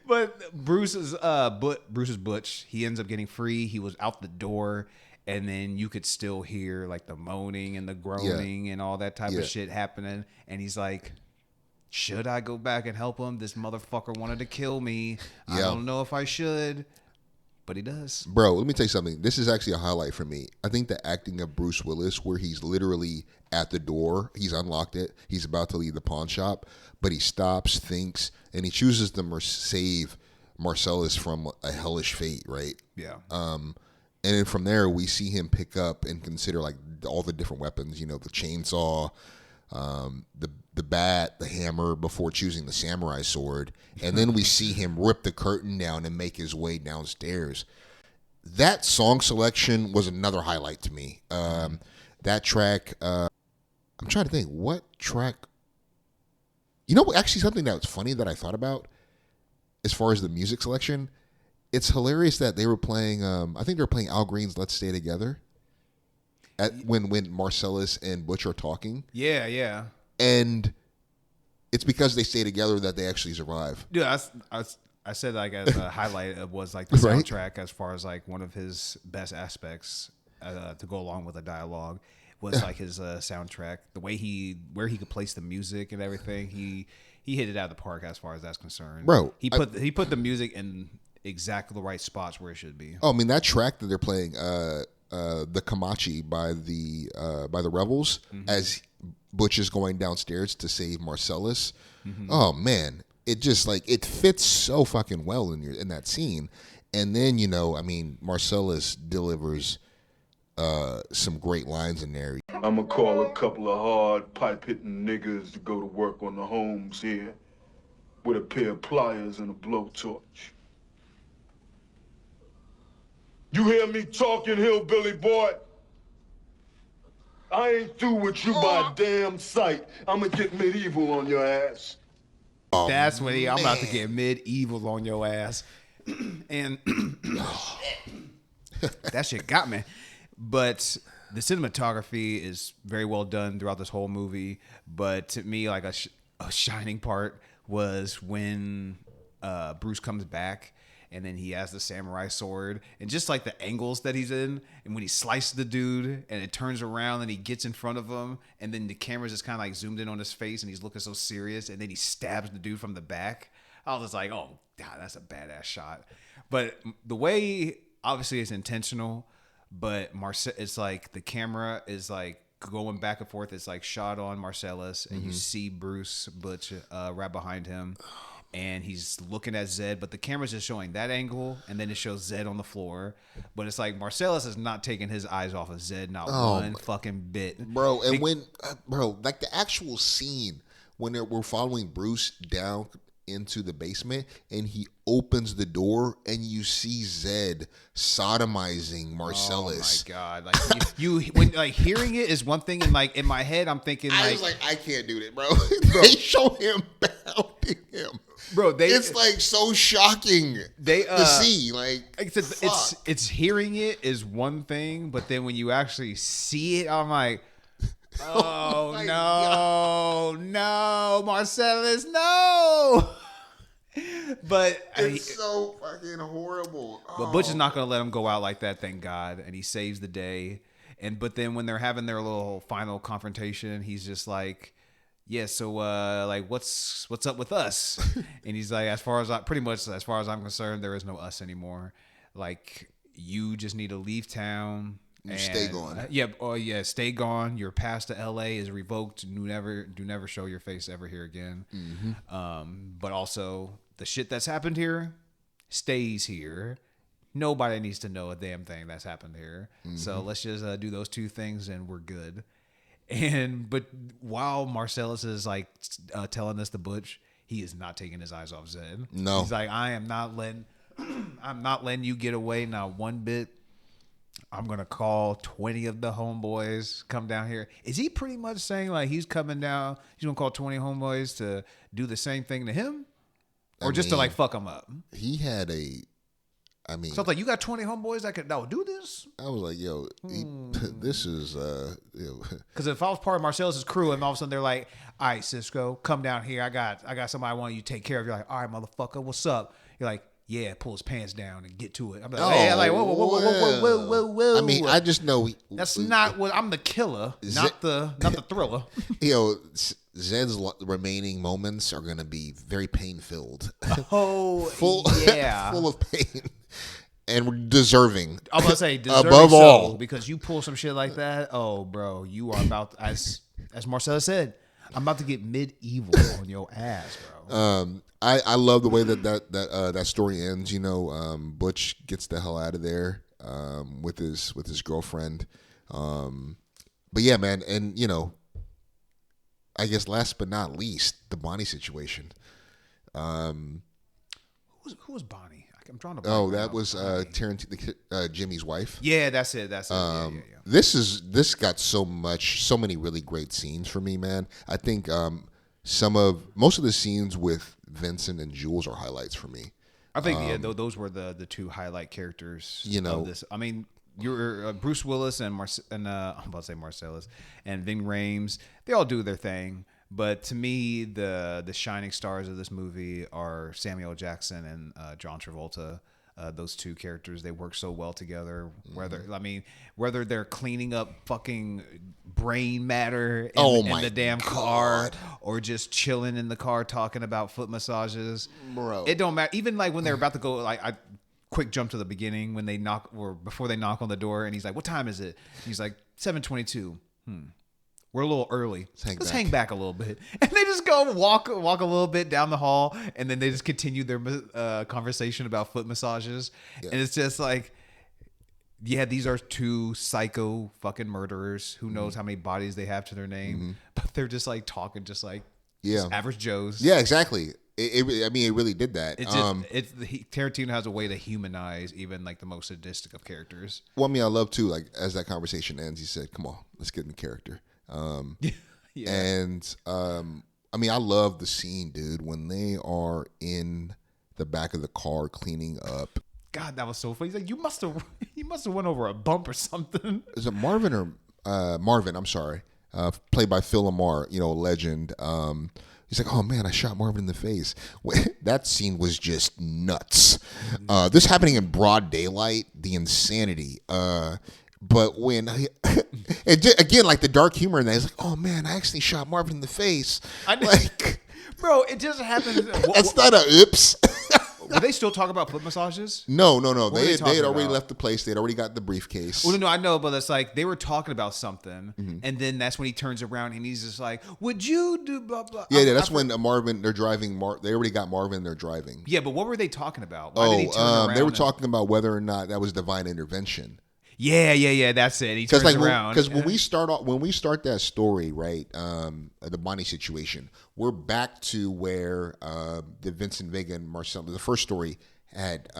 But Bruce's Butch, he ends up getting free. He was out the door, and then you could still hear like the moaning and the groaning and all that type of shit happening. And he's like, should I go back and help him? This motherfucker wanted to kill me. I don't know if I should. but he does. Bro, let me tell you something. This is actually a highlight for me. I think the acting of Bruce Willis, where he's literally at the door, he's unlocked it, he's about to leave the pawn shop, but he stops, thinks, and he chooses to save Marcellus from a hellish fate, right? Yeah. And then from there, we see him pick up and consider like all the different weapons, the chainsaw, the bat, the hammer, before choosing the samurai sword. And then we see him rip the curtain down and make his way downstairs. That song selection was another highlight to me. That track, I'm trying to think, what track? Actually something that was funny that I thought about as far as the music selection, it's hilarious that they were playing, I think they were playing Al Green's Let's Stay Together when Marcellus and Butch are talking. Yeah, yeah. And it's because they stay together that they actually survive. Dude, I said like as a highlight, it was like the Right? soundtrack as far as like one of his best aspects to go along with the dialogue was like his soundtrack, the way where he could place the music and everything. He hit it out of the park as far as that's concerned. Bro, he put the music in exactly the right spots where it should be. Oh, I mean that track that they're playing, the Kamachi by the Rebels, as Butch is going downstairs to save Marcellus. Oh man, it just like it fits so fucking well in that scene. And then Marcellus delivers some great lines in there. I'ma call a couple of hard pipe-hitting niggas to go to work on the homes here with a pair of pliers and a blowtorch. You hear me talking, hillbilly boy? I ain't through with you by damn sight. I'ma get medieval on your ass. That's when I'm about to get medieval on your ass. And that shit got me. But the cinematography is very well done throughout this whole movie. But to me, like a shining part was when Bruce comes back and then he has the samurai sword and just like the angles that he's in, and when he slices the dude and it turns around and he gets in front of him and then the camera's just kind of like zoomed in on his face and he's looking so serious and then he stabs the dude from the back. I was just like, oh God, that's a badass shot. But the way, obviously it's intentional, but it's like the camera is like going back and forth. It's like shot on Marcellus and you see Bruce Butch right behind him. And he's looking at Zed, but the camera's just showing that angle, and then it shows Zed on the floor. But it's like Marcellus is not taking his eyes off of Zed, not one fucking bit. Bro, and like the actual scene when we're following Bruce down into the basement, and he opens the door, and you see Zed sodomizing Marcellus. Oh my God! Like you when like hearing it is one thing, and like in my head, I'm thinking I like, was like, I can't do it, bro. They show him pounding him. Bro, it's like so shocking to see. Like it's hearing it is one thing, but then when you actually see it, I'm like, oh no, Marcellus, no. But it's so fucking horrible. But Butch is not going to let him go out like that, thank God, and he saves the day. But then when they're having their little final confrontation, he's just like, yeah, so like what's up with us? And he's like, as far as I'm concerned, there is no us anymore. Like, you just need to leave town. You stay gone. Stay gone. Your pass to LA is revoked. Do never show your face ever here again. But also the shit that's happened here stays here. Nobody needs to know a damn thing that's happened here. So let's just do those two things and we're good. But while Marcellus is like telling this to Butch, he is not taking his eyes off Zed. No, he's like, I'm not letting you get away, not one bit. I'm gonna call 20 of the homeboys come down here. Is he pretty much saying like he's coming down? He's gonna call 20 homeboys to do the same thing to him, or to like fuck him up? He had so it's like, you got 20 homeboys that would do this? I was like, yo, this is because if I was part of Marcellus's crew and all of a sudden they're like, all right, Cisco, come down here. I got somebody I want you to take care of. You're like, all right, motherfucker, what's up? You're like, yeah, pull his pants down and get to it. I'm like, whoa. I mean, I just know that's not what I'm the killer, not the thriller. Zed's remaining moments are gonna be very pain filled. Oh, full of pain. and deserving. I'm gonna say deserving above all, because you pull some shit like that. Oh, bro, you are about as Marcella said. I'm about to get medieval on your ass, bro. I love the way that story ends. You know, Butch gets the hell out of there with his girlfriend. But yeah, man, and you know, I guess last but not least, the Bonnie situation. Who was Bonnie? I'm trying to. Oh, that was Tarantino, Jimmy's wife. Yeah, that's it. Yeah. This got so many really great scenes for me, man. I think most of the scenes with Vincent and Jules are highlights for me. I think those were the two highlight characters. You know, of this. I mean, you're Bruce Willis and I'm about to say Marcellus and Ving Rhames. They all do their thing, but to me, the shining stars of this movie are Samuel Jackson and John Travolta. Those two characters, they work so well together. Whether they're cleaning up fucking brain matter in the damn car, or just chilling in the car talking about foot massages, bro, it don't matter. Even like when they're about to go, like I quick jump to the beginning when they knock or before they knock on the door, and he's like, "What time is it?" He's like, 7:22. We're a little early. Let's hang back a little bit. And they just go walk a little bit down the hall, and then they just continue their conversation about foot massages. Yeah. And it's just like, yeah, these are two psycho fucking murderers. Who knows how many bodies they have to their name. But they're just like talking just like just average Joes. Yeah, exactly. It really did that. Tarantino has a way to humanize even like the most sadistic of characters. Well, I mean, I love too, like as that conversation ends, he said, "Come on, let's get in character." Yeah. And I mean, I love the scene, dude, when they are in the back of the car cleaning up. God, that was so funny. He's like, you must have went over a bump or something. Is it Marvin or Marvin? I'm sorry, played by Phil Lamar, you know, legend. He's like, "Oh man, I shot Marvin in the face." That scene was just nuts. This happening in broad daylight, the insanity. But when again, like the dark humor in that, he's like, "Oh man, I actually shot Marvin in the face." Bro, it just happened. That's not a oops. Were they still talking about foot massages? No. They had already left the place. They had already got the briefcase. Well, no, I know, but it's like they were talking about something, and then that's when he turns around and he's just like, "Would you do blah blah?" Yeah, that's when Marvin. They're driving. They already got Marvin. They're driving. Yeah, but what were they talking about? Why did he turn around? They were talking about whether or not that was divine intervention. Yeah. That's it. He turns around because when we start that story, right, the Bonnie situation, we're back to where the Vincent Vega and Marcel, the first story had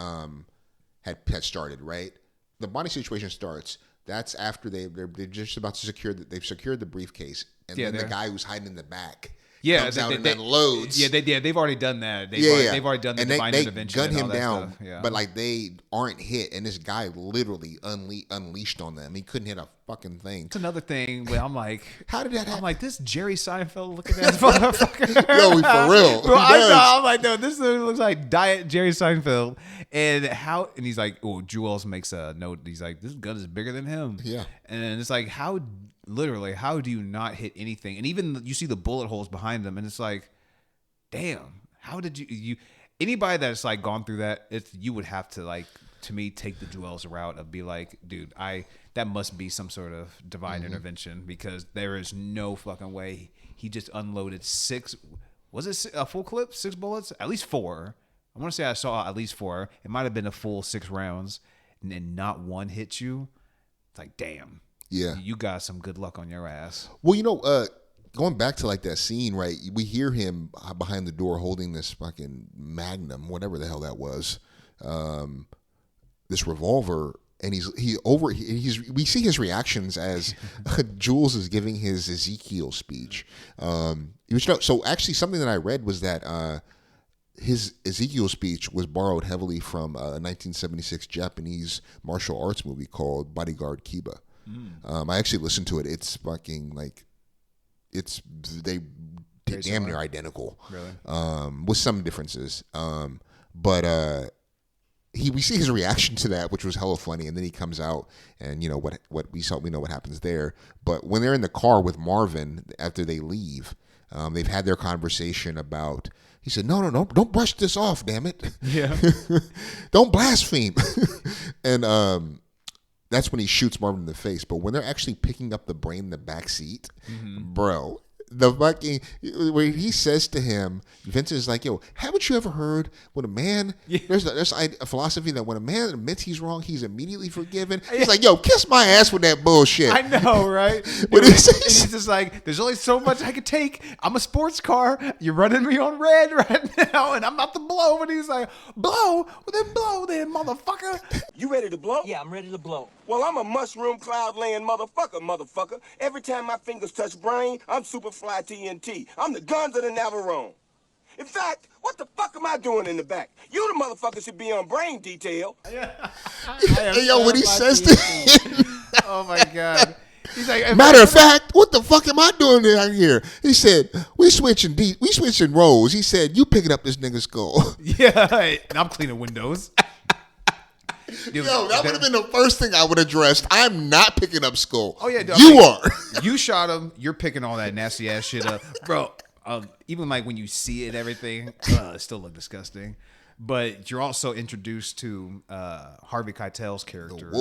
started, right? The Bonnie situation starts. That's after they're just about to they've secured the briefcase, and then the guy who's hiding in the back. Yeah, comes out and unloads. Yeah, they've already done that. They've already done the divine intervention. And they gun him down, yeah. But like they aren't hit, and this guy literally unleashed on them. He couldn't hit a fucking thing. It's another thing where I'm like, how did that happen? I'm like, this Jerry Seinfeld looking at this motherfucker. Yo, for real. Bro, I'm like, no, this looks like diet Jerry Seinfeld. And he's like, oh, Jules makes a note. He's like, this gun is bigger than him. Yeah. And it's like, how do you not hit anything? And even you see the bullet holes behind them, and it's like, damn, how did you anybody that's like gone through that, you would have to, like, to me, take the Jules route of be like, dude, that must be some sort of divine intervention, because there is no fucking way he just unloaded 6. Was it a full clip? 6 bullets? At least 4. I want to say I saw at least 4. It might have been a full 6 rounds, and then not one hit you. It's like, damn. Yeah. You got some good luck on your ass. Well, you know, going back to like that scene, right? We hear him behind the door holding this fucking Magnum, whatever the hell that was, this revolver, and we see his reactions as Jules is giving his Ezekiel speech. So actually, something that I read was that his Ezekiel speech was borrowed heavily from a 1976 Japanese martial arts movie called Bodyguard Kiba. I actually listened to it. It's fucking like, they damn near identical, really, with some differences. But we see his reaction to that, which was hella funny, and then he comes out, and you know what we know what happens there. But when they're in the car with Marvin after they leave, they've had their conversation about He said, no, don't brush this off, damn it. Yeah. Don't blaspheme. And that's when he shoots Marvin in the face. But when they're actually picking up the brain in the back seat, bro, the fucking, where he says to him, Vincent is like, yo, haven't you ever heard when a man, there's a philosophy that when a man admits he's wrong, he's immediately forgiven. He's like, yo, kiss my ass with that bullshit. I know, right? But And he's just like, there's only so much I could take. I'm a sports car. You're running me on red right now, and I'm about to blow. And he's like, blow? Well, then, motherfucker. You ready to blow? Yeah, I'm ready to blow. Well, I'm a mushroom cloud laying motherfucker. Every time my fingers touch brain, I'm Superfly TNT. I'm the guns of the Navarone. In fact, what the fuck am I doing in the back? You the motherfucker should be on brain detail. Hey, yo, when he says to him, Oh my God. He's like, matter of fact, what the fuck am I doing out here? He said, we switching roles. He said, you picking up this nigga's skull. yeah, and I'm cleaning windows. Dude, Yo, that would have been the first thing I would have addressed. I'm not picking up skull. Oh yeah, dude, you are. You shot him. You're picking all that nasty ass shit up, bro. Even like when you see it, everything, it still look disgusting. But you're also introduced to Harvey Keitel's character,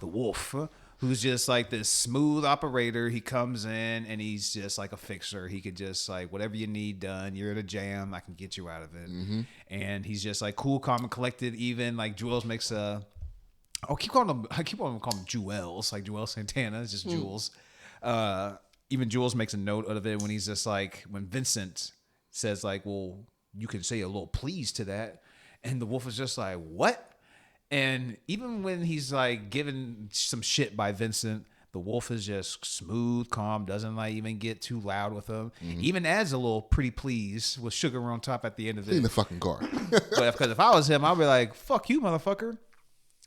the Wolf, who's just like this smooth operator. He comes in and he's just like a fixer. He could just like whatever you need done. You're in a jam, I can get you out of it. And he's just like cool, calm, and collected. Even like Jules makes a. I keep on calling him Jules, like Joel Santana. It's just Jules. Even Jules makes a note of it when he's just like, when Vincent says like, well, you can say a little please to that. And the Wolf is just like, what? And even when he's like given some shit by Vincent, the Wolf is just smooth, calm, doesn't like even get too loud with him. Even adds a little pretty please with sugar on top at the end of it. In the fucking car. But because if I was him, I'd be like, fuck you, motherfucker.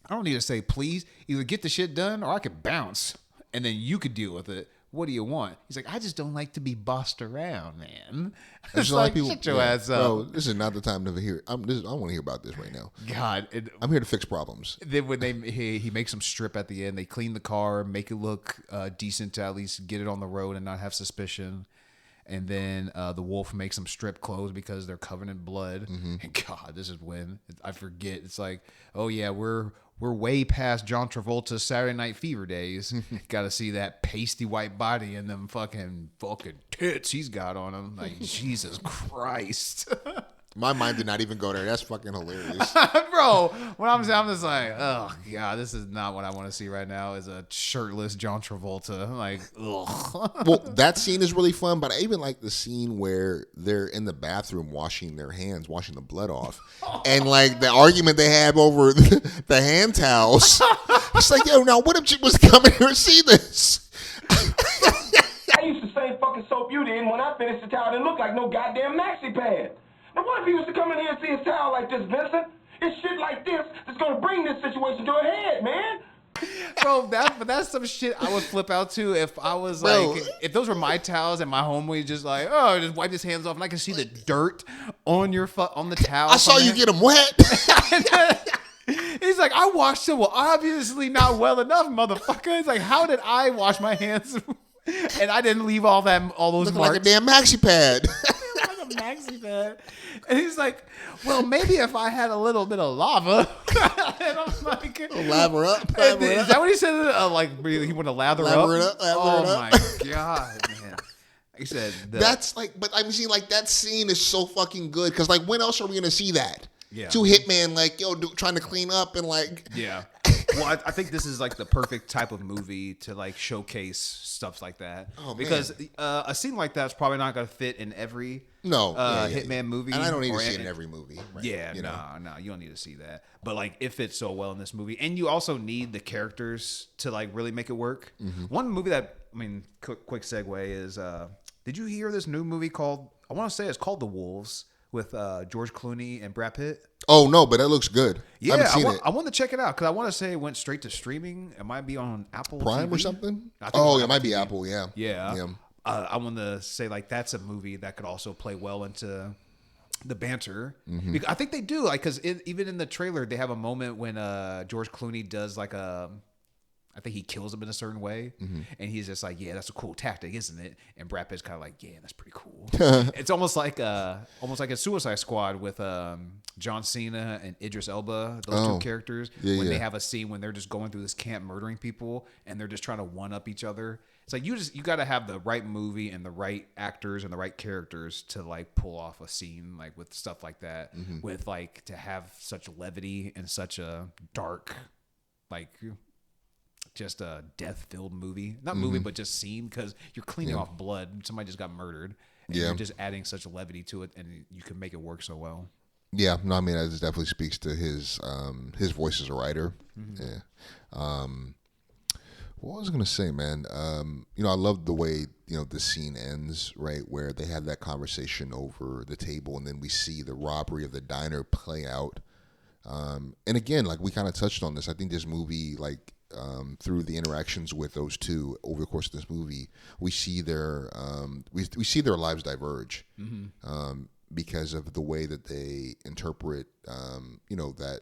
I don't need to say please. Either get the shit done or I could bounce and then you could deal with it. What do you want? He's like, I just don't like to be bossed around, man. It's like, shut your ass up. Bro, this is not the time to hear. I want to hear about this right now. God. I'm here to fix problems. Then when he makes them strip at the end, they clean the car, make it look decent to at least get it on the road and not have suspicion. And then the Wolf makes them strip clothes because they're covered in blood. And God, this is when I forget. It's like, oh yeah, we're way past John Travolta's Saturday Night Fever days. Got to see that pasty white body and them fucking tits he's got on him. Like Jesus Christ. My mind did not even go there. That's fucking hilarious. Bro, when I'm just like, oh God, this is not what I want to see right now is a shirtless John Travolta. I'm like, ugh. Well, that scene is really fun, but I even like the scene where they're in the bathroom washing their hands, washing the blood off. And like the argument they have over the hand towels. It's like, yo, now what if she was coming here and see this? I used the same fucking soap you did, and when I finished the towel, it didn't look like no goddamn maxi pad. Now, what if he was to come in here and see his towel like this, Vincent? It's shit like this that's gonna bring this situation to a head, man. Bro, that's some shit I would flip out to if I was like, if those were my towels and my homeboy just like, oh, just wipe his hands off and I can see the dirt on on the towel. I saw you get them wet. He's like, I washed them. Well, obviously not well enough, motherfucker. He's like, how did I wash my hands and I didn't leave all those Looking marks? like a damn maxi pad. Like a maxi pad. And he's like, well, maybe if I had a little bit of lava. And I'm like, lather up. Is that what he said? Like, he want to lather up? It up. Oh my God, man. He said that's like, but I'm seeing like that scene is so fucking good because like when else are we gonna see that? Yeah. Two hitmen like trying to clean up and like yeah. Well, I think this is like the perfect type of movie to like showcase stuff like that. Oh, because a scene like that's probably not going to fit in every Hitman movie. And I don't need to see it in every movie. Right? Yeah, no, you don't need to see that. But like it fits so well in this movie, and you also need the characters to like really make it work. One movie that quick segue is did you hear this new movie called? I want to say it's called The Wolves with George Clooney and Brad Pitt. Oh no, but it looks good. Yeah, I haven't seen it. I want to check it out because I want to say it went straight to streaming. It might be on Apple Prime TV. or something. Oh, it might be Apple. Yeah. Yeah. I want to say like that's a movie that could also play well into the banter. Because I think they do, like, because even in the trailer they have a moment when George Clooney does like a I think he kills him in a certain way, and he's just like, yeah, that's a cool tactic, isn't it? And Brad Pitt's kind of like, yeah, that's pretty cool. It's almost like a Suicide Squad with John Cena and Idris Elba, those two characters, when they have a scene when they're just going through this camp murdering people, and they're just trying to one up each other. It's like you got to have the right movie and the right actors and the right characters to like pull off a scene like with stuff like that, with like to have such levity and such a dark, like. Just a death-filled movie. Not movie, but just scene, because you're cleaning off blood. Somebody just got murdered. And you're just adding such levity to it, and you can make it work so well. Yeah, no, I mean, that definitely speaks to his voice as a writer. Yeah. What was I going to say, man? I love the way, the scene ends, right, where they have that conversation over the table, and then we see the robbery of the diner play out. And again, like, we kind of touched on this. I think this movie, like, through the interactions with those two over the course of this movie, we see their we see their lives diverge because of the way that they interpret that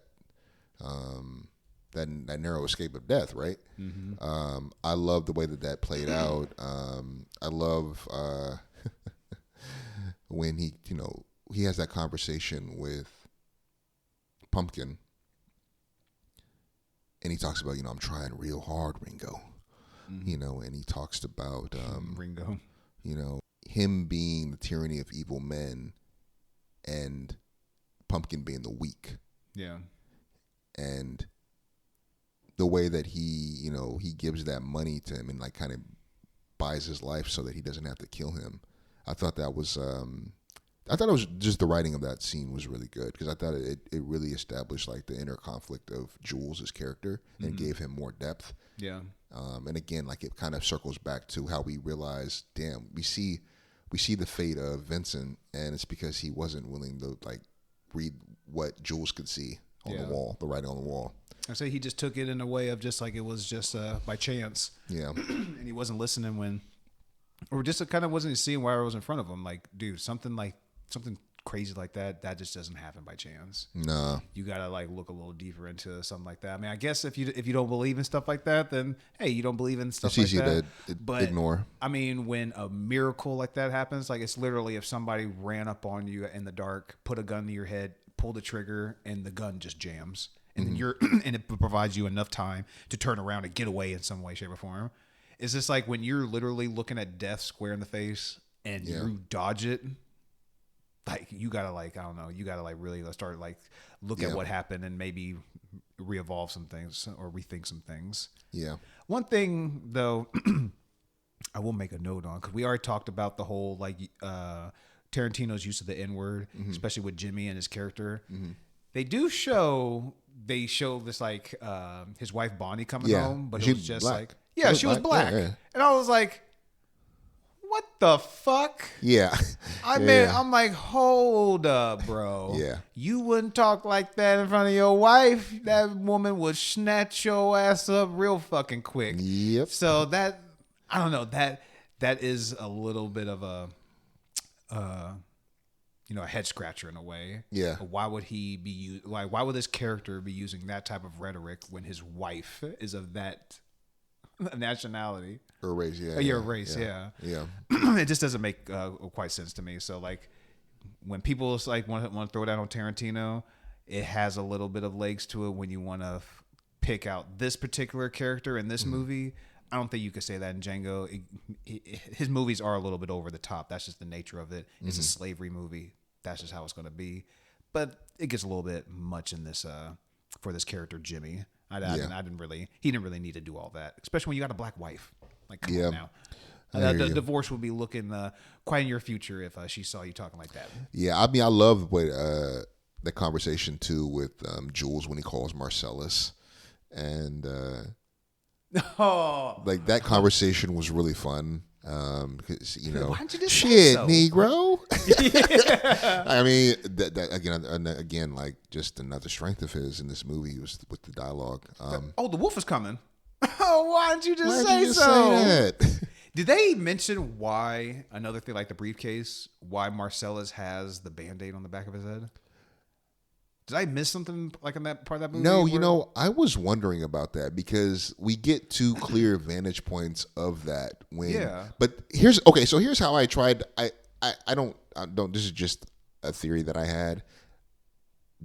narrow escape of death, right? I love the way that played out. I love when he has that conversation with Pumpkin. And he talks about, I'm trying real hard, Ringo. And he talks about Ringo. Him being the tyranny of evil men and Pumpkin being the weak. Yeah. And the way that he gives that money to him and like kind of buys his life so that he doesn't have to kill him. I thought it was just the writing of that scene was really good, because I thought it really established like the inner conflict of Jules' character and gave him more depth. Yeah. And again, like, it kind of circles back to how we realize, damn, we see the fate of Vincent, and it's because he wasn't willing to like read what Jules could see on the wall, the writing on the wall. I say he just took it in a way of just like it was just by chance. Yeah. And he wasn't listening when, or just kind of wasn't seeing why I was in front of him. Like, dude, something crazy like that just doesn't happen by chance. No. You gotta like look a little deeper into something like that. I mean, I guess if you don't believe in stuff like that, then hey, you don't believe in stuff like that. It's easy to ignore. I mean, when a miracle like that happens, like it's literally if somebody ran up on you in the dark, put a gun to your head, pull the trigger, and the gun just jams. And then and it provides you enough time to turn around and get away in some way, shape, or form. It's just like when you're literally looking at death square in the face and you dodge it. Like you gotta like, I don't know, you gotta like really start like look at what happened and maybe re-evolve some things or rethink some things. Yeah. One thing though, I will make a note on, because we already talked about the whole like Tarantino's use of the N-word, especially with Jimmy and his character. They show this like his wife Bonnie coming home, but it was just black. Like she was black. Yeah. And I was like, what the fuck? Yeah. I'm like, hold up, bro. Yeah. You wouldn't talk like that in front of your wife. That woman would snatch your ass up real fucking quick. Yep. So that, I don't know, that is a little bit of a head scratcher in a way. Yeah. Why would he be why would this character be using that type of rhetoric when his wife is of that nationality? Or race, race, yeah. It just doesn't make quite sense to me. So like when people like want to throw that on Tarantino, it has a little bit of legs to it when you want to pick out this particular character in this movie. I don't think you could say that in Django. His movies are a little bit over the top. That's just the nature of it. It's a slavery movie. That's just how it's going to be. But it gets a little bit much in this for this character Jimmy. He didn't really need to do all that, especially when you got a black wife. Like, come on now. The divorce would be looking quite in your future if she saw you talking like that. Yeah, I mean, I love the conversation too with Jules when he calls Marcellus, and like that conversation was really fun. Because why'd you just shit, so? Negro. I mean, that again, like just another strength of his in this movie was with the dialogue. The wolf is coming. Why didn't you just say that? Did they mention why, another thing like the briefcase, why Marcellus has the Band-Aid on the back of his head? Did I miss something like in that part of that movie? No, you know, I was wondering about that because we get two clear vantage points of that when. Yeah. But so here's how I tried. I don't. This is just a theory that I had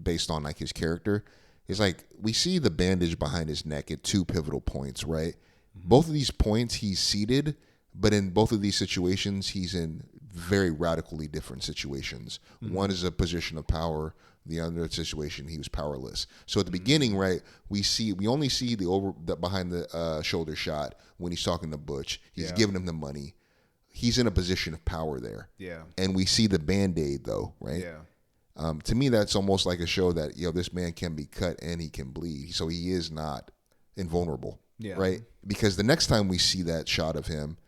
based on like his character. It's like we see the bandage behind his neck at two pivotal points, right? Mm-hmm. Both of these points he's seated, but in both of these situations he's in very radically different situations. Mm-hmm. One is a position of power. The other situation, he was powerless. So at the beginning, right, we only see the behind the shoulder shot when he's talking to Butch. He's giving him the money. He's in a position of power there. Yeah. And we see the Band-Aid though, right? Yeah. To me, that's almost like a show that this man can be cut and he can bleed, so he is not invulnerable. Yeah. Right. Because the next time we see that shot of him,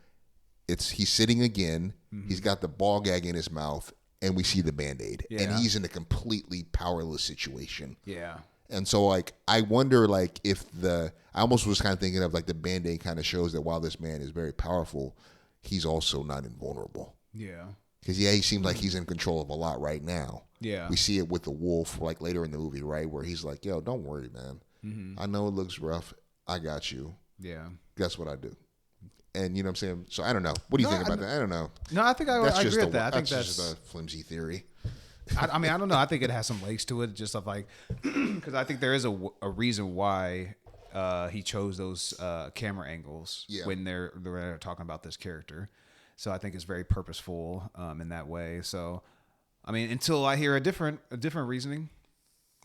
he's sitting again. Mm-hmm. He's got the ball gag in his mouth. And we see the Band-Aid, and he's in a completely powerless situation. Yeah. And so, like, I wonder, like, I almost was kind of thinking of, like, the Band-Aid kind of shows that while this man is very powerful, he's also not invulnerable. Yeah. Because, he seems like he's in control of a lot right now. Yeah. We see it with the wolf, like, later in the movie, right, where he's like, yo, don't worry, man. Mm-hmm. I know it looks rough. I got you. Yeah. Guess what I do? And you know what I'm saying? So I don't know. What do you think about that? I don't know. No, I think I agree with that. I think that's just a flimsy theory. I mean, I don't know. I think it has some legs to it, just of like, because I think there is a reason why he chose those camera angles when they're talking about this character. So I think it's very purposeful in that way. So, I mean, until I hear a different reasoning,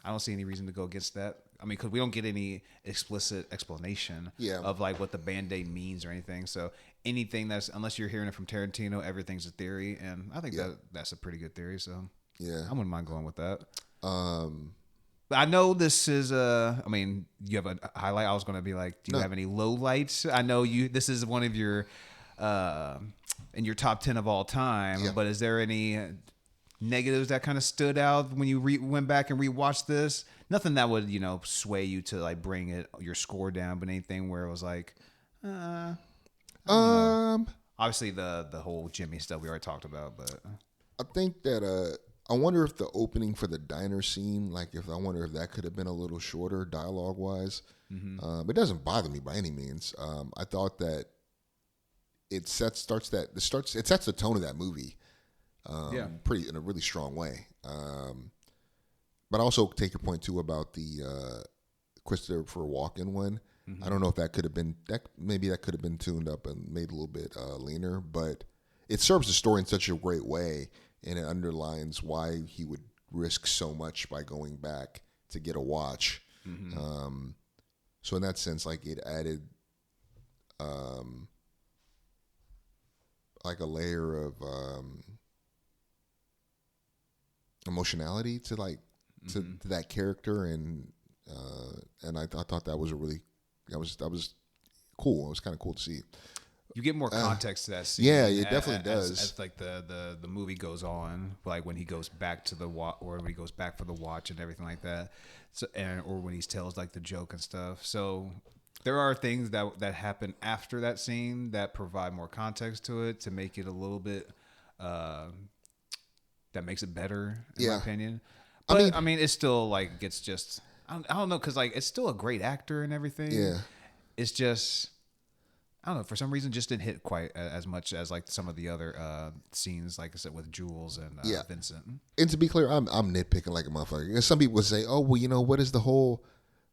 I don't see any reason to go against that. I mean, because we don't get any explicit explanation of like what the Band-Aid means or anything. So anything unless you're hearing it from Tarantino, everything's a theory, and I think that's a pretty good theory. So I wouldn't mind going with that. But I know this is I mean, you have a highlight. I was going to be like, do you have any low lights? I know this is one of your in your top 10 of all time. Yeah. But is there any negatives that kind of stood out when you went back and rewatched this? Nothing that would, sway you to like bring your score down, but anything where it was like, obviously the whole Jimmy stuff we already talked about, but I think that I wonder if the opening for the diner scene, I wonder if that could have been a little shorter dialogue wise. Mm-hmm. It doesn't bother me by any means. I thought that it sets the tone of that movie, pretty in a really strong way. But I also take your point too about the Christopher Walken one. Mm-hmm. I don't know if that could have been maybe that could have been tuned up and made a little bit leaner, but it serves the story in such a great way, and it underlines why he would risk so much by going back to get a watch. Mm-hmm. So in that sense, like it added like a layer of emotionality to like. To that character, and I thought that was that was cool. It was kind of cool to see. You get more context to that scene. Yeah, it definitely does. As like the movie goes on, like when he goes back to the watch, or when he goes back for the watch and everything like that, or when he tells like the joke and stuff. So there are things that happen after that scene that provide more context to it to make it a little bit that makes it better in my opinion. But I mean, it's still like it's just I don't know, because like it's still a great actor and everything. Yeah, it's just I don't know, for some reason just didn't hit quite as much as like some of the other scenes, like I said, with Jules and Vincent. And to be clear, I'm nitpicking like a motherfucker. And some people would say, "Oh, well, what is the whole?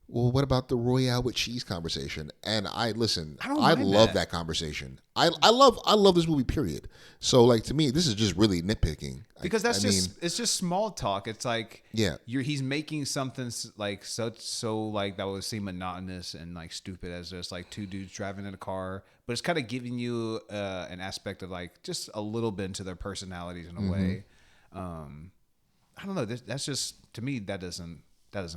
Well, what about the Royale with cheese conversation?" And I love that conversation. I love this movie. Period. So like to me, this is just really nitpicking because it's just small talk. It's like he's making something like so like that would seem monotonous and like stupid as just like two dudes driving in a car, but it's kind of giving you an aspect of like just a little bit into their personalities in a way. I don't know. That's just to me that doesn't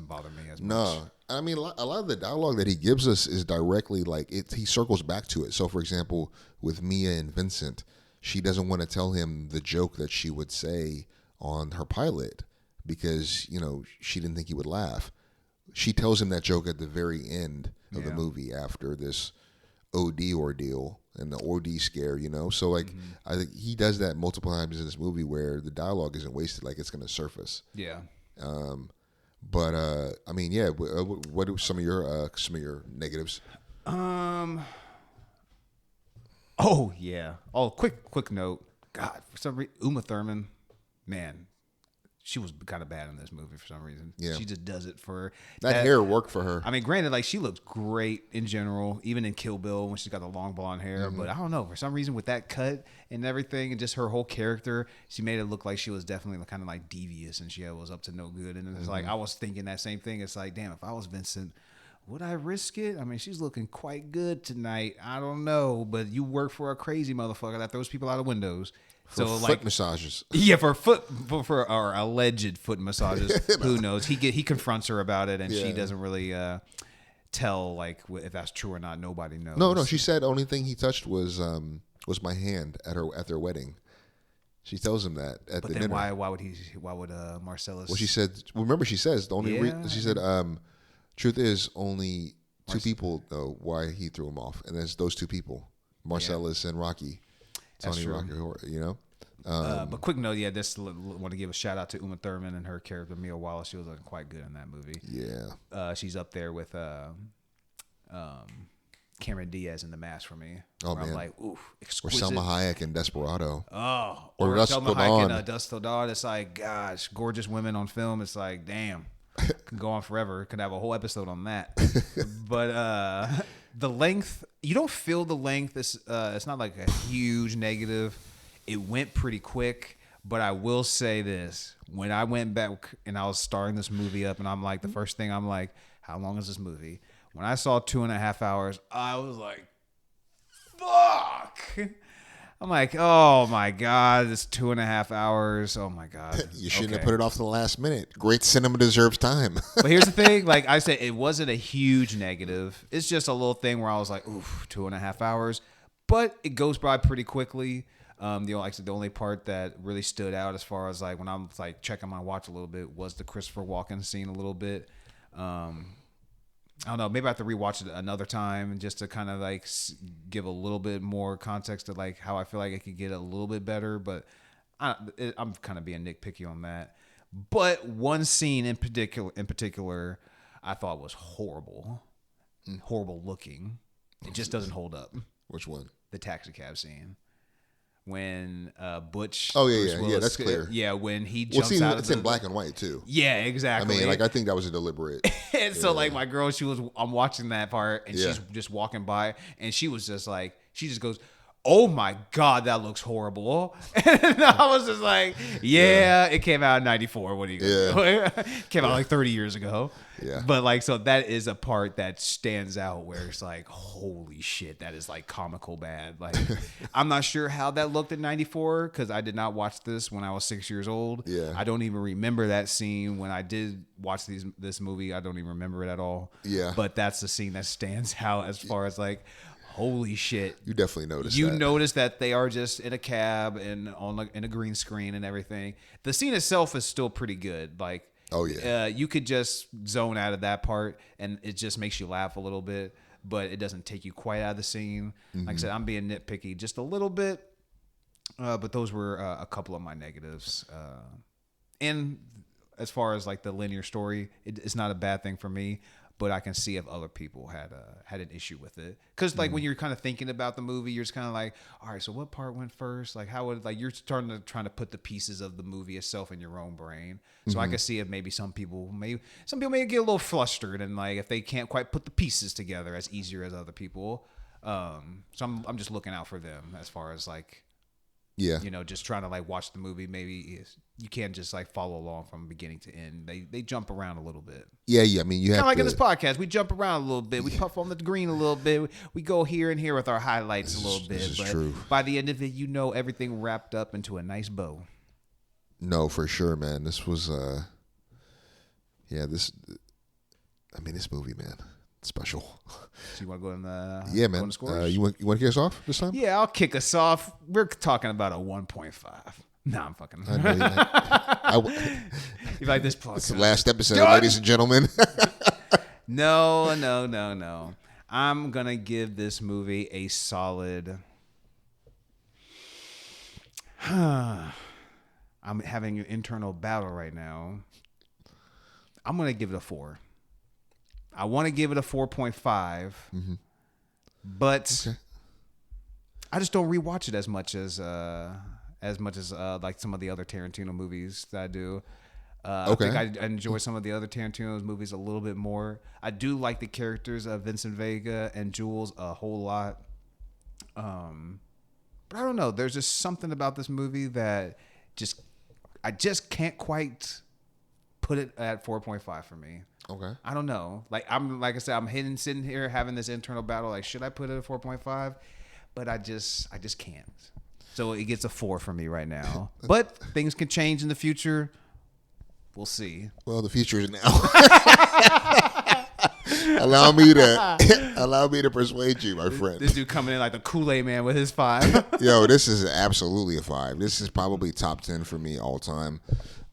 bother me as much. No, I mean, a lot of the dialogue that he gives us is directly like he circles back to it. So, for example, with Mia and Vincent, she doesn't want to tell him the joke that she would say on her pilot because, she didn't think he would laugh. She tells him that joke at the very end of the movie after this OD ordeal and the OD scare, So, like, I think he does that multiple times in this movie where the dialogue isn't wasted, like it's going to surface. Yeah. But I mean, yeah. What are some of your negatives? Oh yeah. Oh, quick note. God, for some reason, Uma Thurman, man, she was kind of bad in this movie for some reason. Yeah. She just does it for That hair worked for her. I mean, granted, like she looks great in general, even in Kill Bill when she's got the long blonde hair. But I don't know, for some reason with that cut and everything, and just her whole character, she made it look like she was definitely kind of like devious and she was up to no good. And it's like I was thinking that same thing. It's like, damn, if I was Vincent, would I risk it? I mean, she's looking quite good tonight. I don't know, but you work for a crazy motherfucker that throws people out of windows. For So foot like massages. Yeah, for our alleged foot massages. Who knows? He confronts her about it, and she doesn't really tell like if that's true or not. Nobody knows. No. She said only thing he touched was my hand at their wedding. She tells him that at But the then dinner. why would Marcellus? Well, she said. Remember, she says the only. She said, "Truth is, only two people know why he threw him off, and it's those two people, Marcellus and Rocky, That's Tony true. Rocky. You know." But quick note, just want to give a shout out to Uma Thurman and her character Mia Wallace. She was looking quite good in that movie. Yeah. She's up there with Cameron Diaz in The Mask for me. Oh, where I'm man. like, ooh, Or exquisite. Selma Hayek in Desperado. Oh, Or Dusk Selma Till Hayek Dawn. and Dusk Till Dawn. It's like, gosh, gorgeous women on film. It's like, damn, can go on forever. Could have a whole episode on that. But the length, you don't feel the length. It's not like a huge negative. It went pretty quick. But I will say this: when I went back and I was starting this movie up, and I'm like, the first thing I'm like, how long is this movie? When I saw 2.5 hours, I was like, fuck. I'm like, oh my God, it's 2.5 hours. Oh my God. You shouldn't have Okay. put it off to the last minute. Great cinema deserves time. But here's the thing, like I said, it wasn't a huge negative. It's just a little thing where I was like, oof, 2.5 hours. But it goes by pretty quickly. The only part that really stood out as far as like when I'm like checking my watch a little bit was the Christopher Walken scene a little bit. I don't know. Maybe I have to rewatch it another time just to kind of like give a little bit more context to like how I feel like it could get a little bit better. But I'm kind of being nitpicky on that. But one scene in particular, I thought was horrible, horrible looking. It just doesn't hold up. Which one? The taxi cab scene. When Butch. Oh yeah, Bruce yeah, Willis, that's clear. Yeah, when he Well, jumps see, out it's of in black and white too. Yeah, exactly. I mean, like I think that was a deliberate. And so like my girl, I'm watching that part and Yeah. she's just walking by and she was just like, she just goes, oh my God, that looks horrible. And I was just like, yeah, it came out in 94. What are you going to do? Came out like 30 years ago. Yeah. But like, so that is a part that stands out where it's like, holy shit, that is like comical bad. Like, I'm not sure how that looked in 94 because I did not watch this when I was 6 years old. Yeah. I don't even remember that scene when I did watch this movie. I don't even remember it at all. Yeah. But that's the scene that stands out as far as like, holy shit. You definitely noticed You that. notice that they are just in a cab and in a green screen and everything. The scene itself is still pretty good. Like, oh yeah, you could just zone out of that part and it just makes you laugh a little bit, but it doesn't take you quite out of the scene. Like I said, I'm being nitpicky just a little bit, but those were a couple of my negatives. And as far as like the linear story, it's not a bad thing for me. But I can see if other people had an issue with it, because like when you're kind of thinking about the movie, you're just kind of like, all right, so what part went first? Like how would like you're trying to put the pieces of the movie itself in your own brain. So I can see if maybe some people may get a little flustered and like if they can't quite put the pieces together as easier as other people. So I'm just looking out for them as far as like. yeah. You know, just trying to like watch the movie. Maybe you can't just like follow along from beginning to end. They jump around a little bit. Yeah. I mean, you have Kind of like to, in this podcast, we jump around a little bit. We puff on the green a little bit. We go here and here with our highlights a little bit. this is but true. by the end of it, you know everything wrapped up into a nice bow. No, for sure, man. This was, this movie, man, special. So you want to go in the Yeah, go man. in the scores? You want to kick us off this time? Yeah, I'll kick us off. We're talking about a 1.5. Nah, I'm fucking. I know You like this it's podcast? the last episode, Done. ladies and gentlemen. No. I'm gonna give this movie a solid. I'm having an internal battle right now. I'm gonna give it a 4. I want to give it a 4.5, but I just don't rewatch it as much as like some of the other Tarantino movies that I do. I think I enjoy some of the other Tarantino's movies a little bit more. I do like the characters of Vincent Vega and Jules a whole lot. But I don't know. There's just something about this movie that I just can't quite put it at 4.5 for me. Okay. I don't know. Like I said, I'm sitting here having this internal battle. Like, should I put it at 4.5? But I just can't. So it gets a 4 for me right now. But things can change in the future. We'll see. Well, the future is now. Allow me to persuade you, my friend. This dude coming in like the Kool-Aid man with his 5. Yo, this is absolutely a 5. This is probably top 10 for me all time.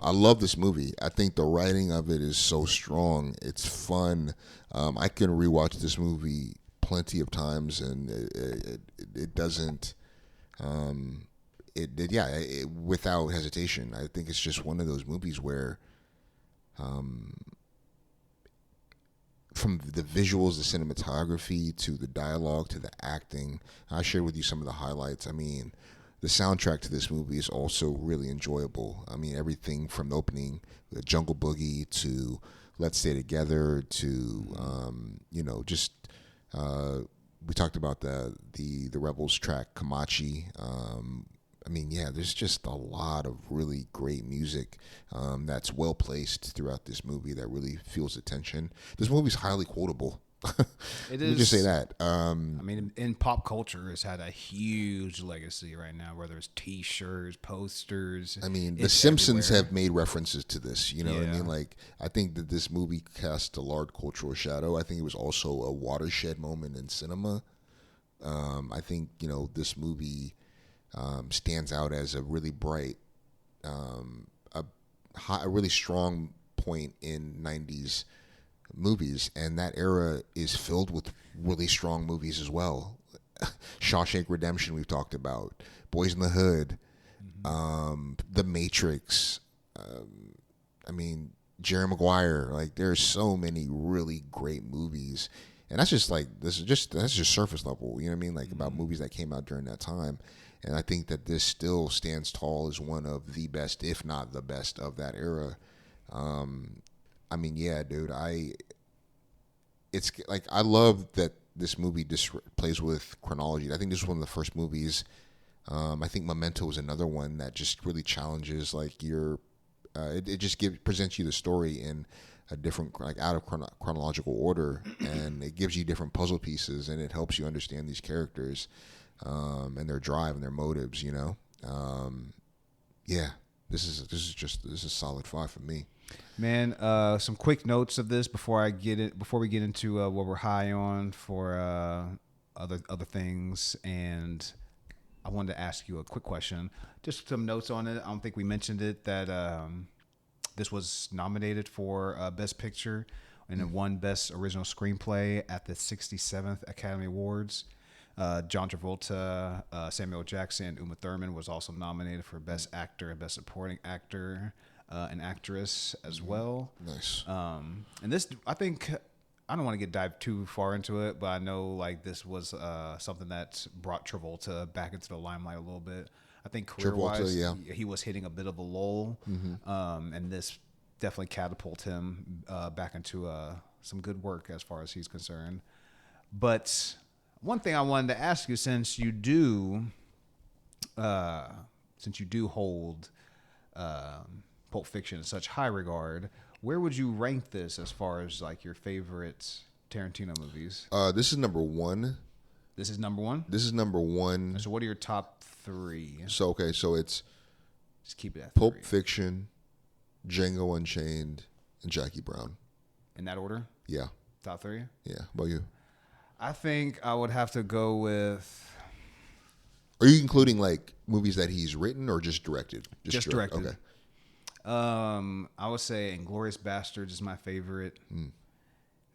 I love this movie. I think the writing of it is so strong. It's fun. I can rewatch this movie plenty of times, and it doesn't. Without hesitation. I think it's just one of those movies where, from the visuals, the cinematography, to the dialogue, to the acting, I shared with you some of the highlights. I mean, the soundtrack to this movie is also really enjoyable. I mean, everything from the opening, the Jungle Boogie, to Let's Stay Together, to we talked about the Rebels track Kamachi. I mean, yeah, there's just a lot of really great music that's well placed throughout this movie that really feels the tension. This movie's highly quotable. It is. Let me just say that. I mean, in pop culture, it's had a huge legacy right now, whether it's T-shirts, posters. I mean, The Simpsons have made references to this. You know what I mean? Like, I think that this movie cast a large cultural shadow. I think it was also a watershed moment in cinema. I think, this movie stands out as a really bright, a really strong point in 90s movies, and that era is filled with really strong movies as well. Shawshank Redemption, we've talked about, Boys in the Hood, The Matrix. I mean, Jerry Maguire. Like, there's so many really great movies, and that's just surface level. You know what I mean? Like, about movies that came out during that time. And I think that this still stands tall as one of the best, if not the best, of that era. I mean, yeah, dude. I love that this movie plays with chronology. I think this is one of the first movies. I think Memento is another one that just really challenges it just presents you the story in a different, out of chronological order, and it gives you different puzzle pieces, and it helps you understand these characters. And their drive and their motives, yeah, this is a solid 5 for me. Man, some quick notes of this before we get into what we're high on for other things, and I wanted to ask you a quick question. Just some notes on it. I don't think we mentioned it that this was nominated for Best Picture and it won Best Original Screenplay at the 67th Academy Awards. John Travolta, Samuel Jackson, and Uma Thurman was also nominated for Best Actor and Best Supporting Actor and Actress as well. Nice. And this, I think, I don't want to dive too far into it, but I know this was something that brought Travolta back into the limelight a little bit. I think career-wise, he was hitting a bit of a lull, and this definitely catapulted him back into some good work as far as he's concerned. But one thing I wanted to ask you, since you do hold Pulp Fiction in such high regard, where would you rank this as far as your favorite Tarantino movies? This is number 1. This is number 1? This is number 1. So what are your top 3? So it's just keep it at Pulp 3. Fiction, Django Unchained, and Jackie Brown. In that order? Yeah. Top 3? Yeah. How about you? I think I would have to go with... Are you including movies that he's written or just directed? Just directed. Okay. I would say Inglourious Basterds is my favorite.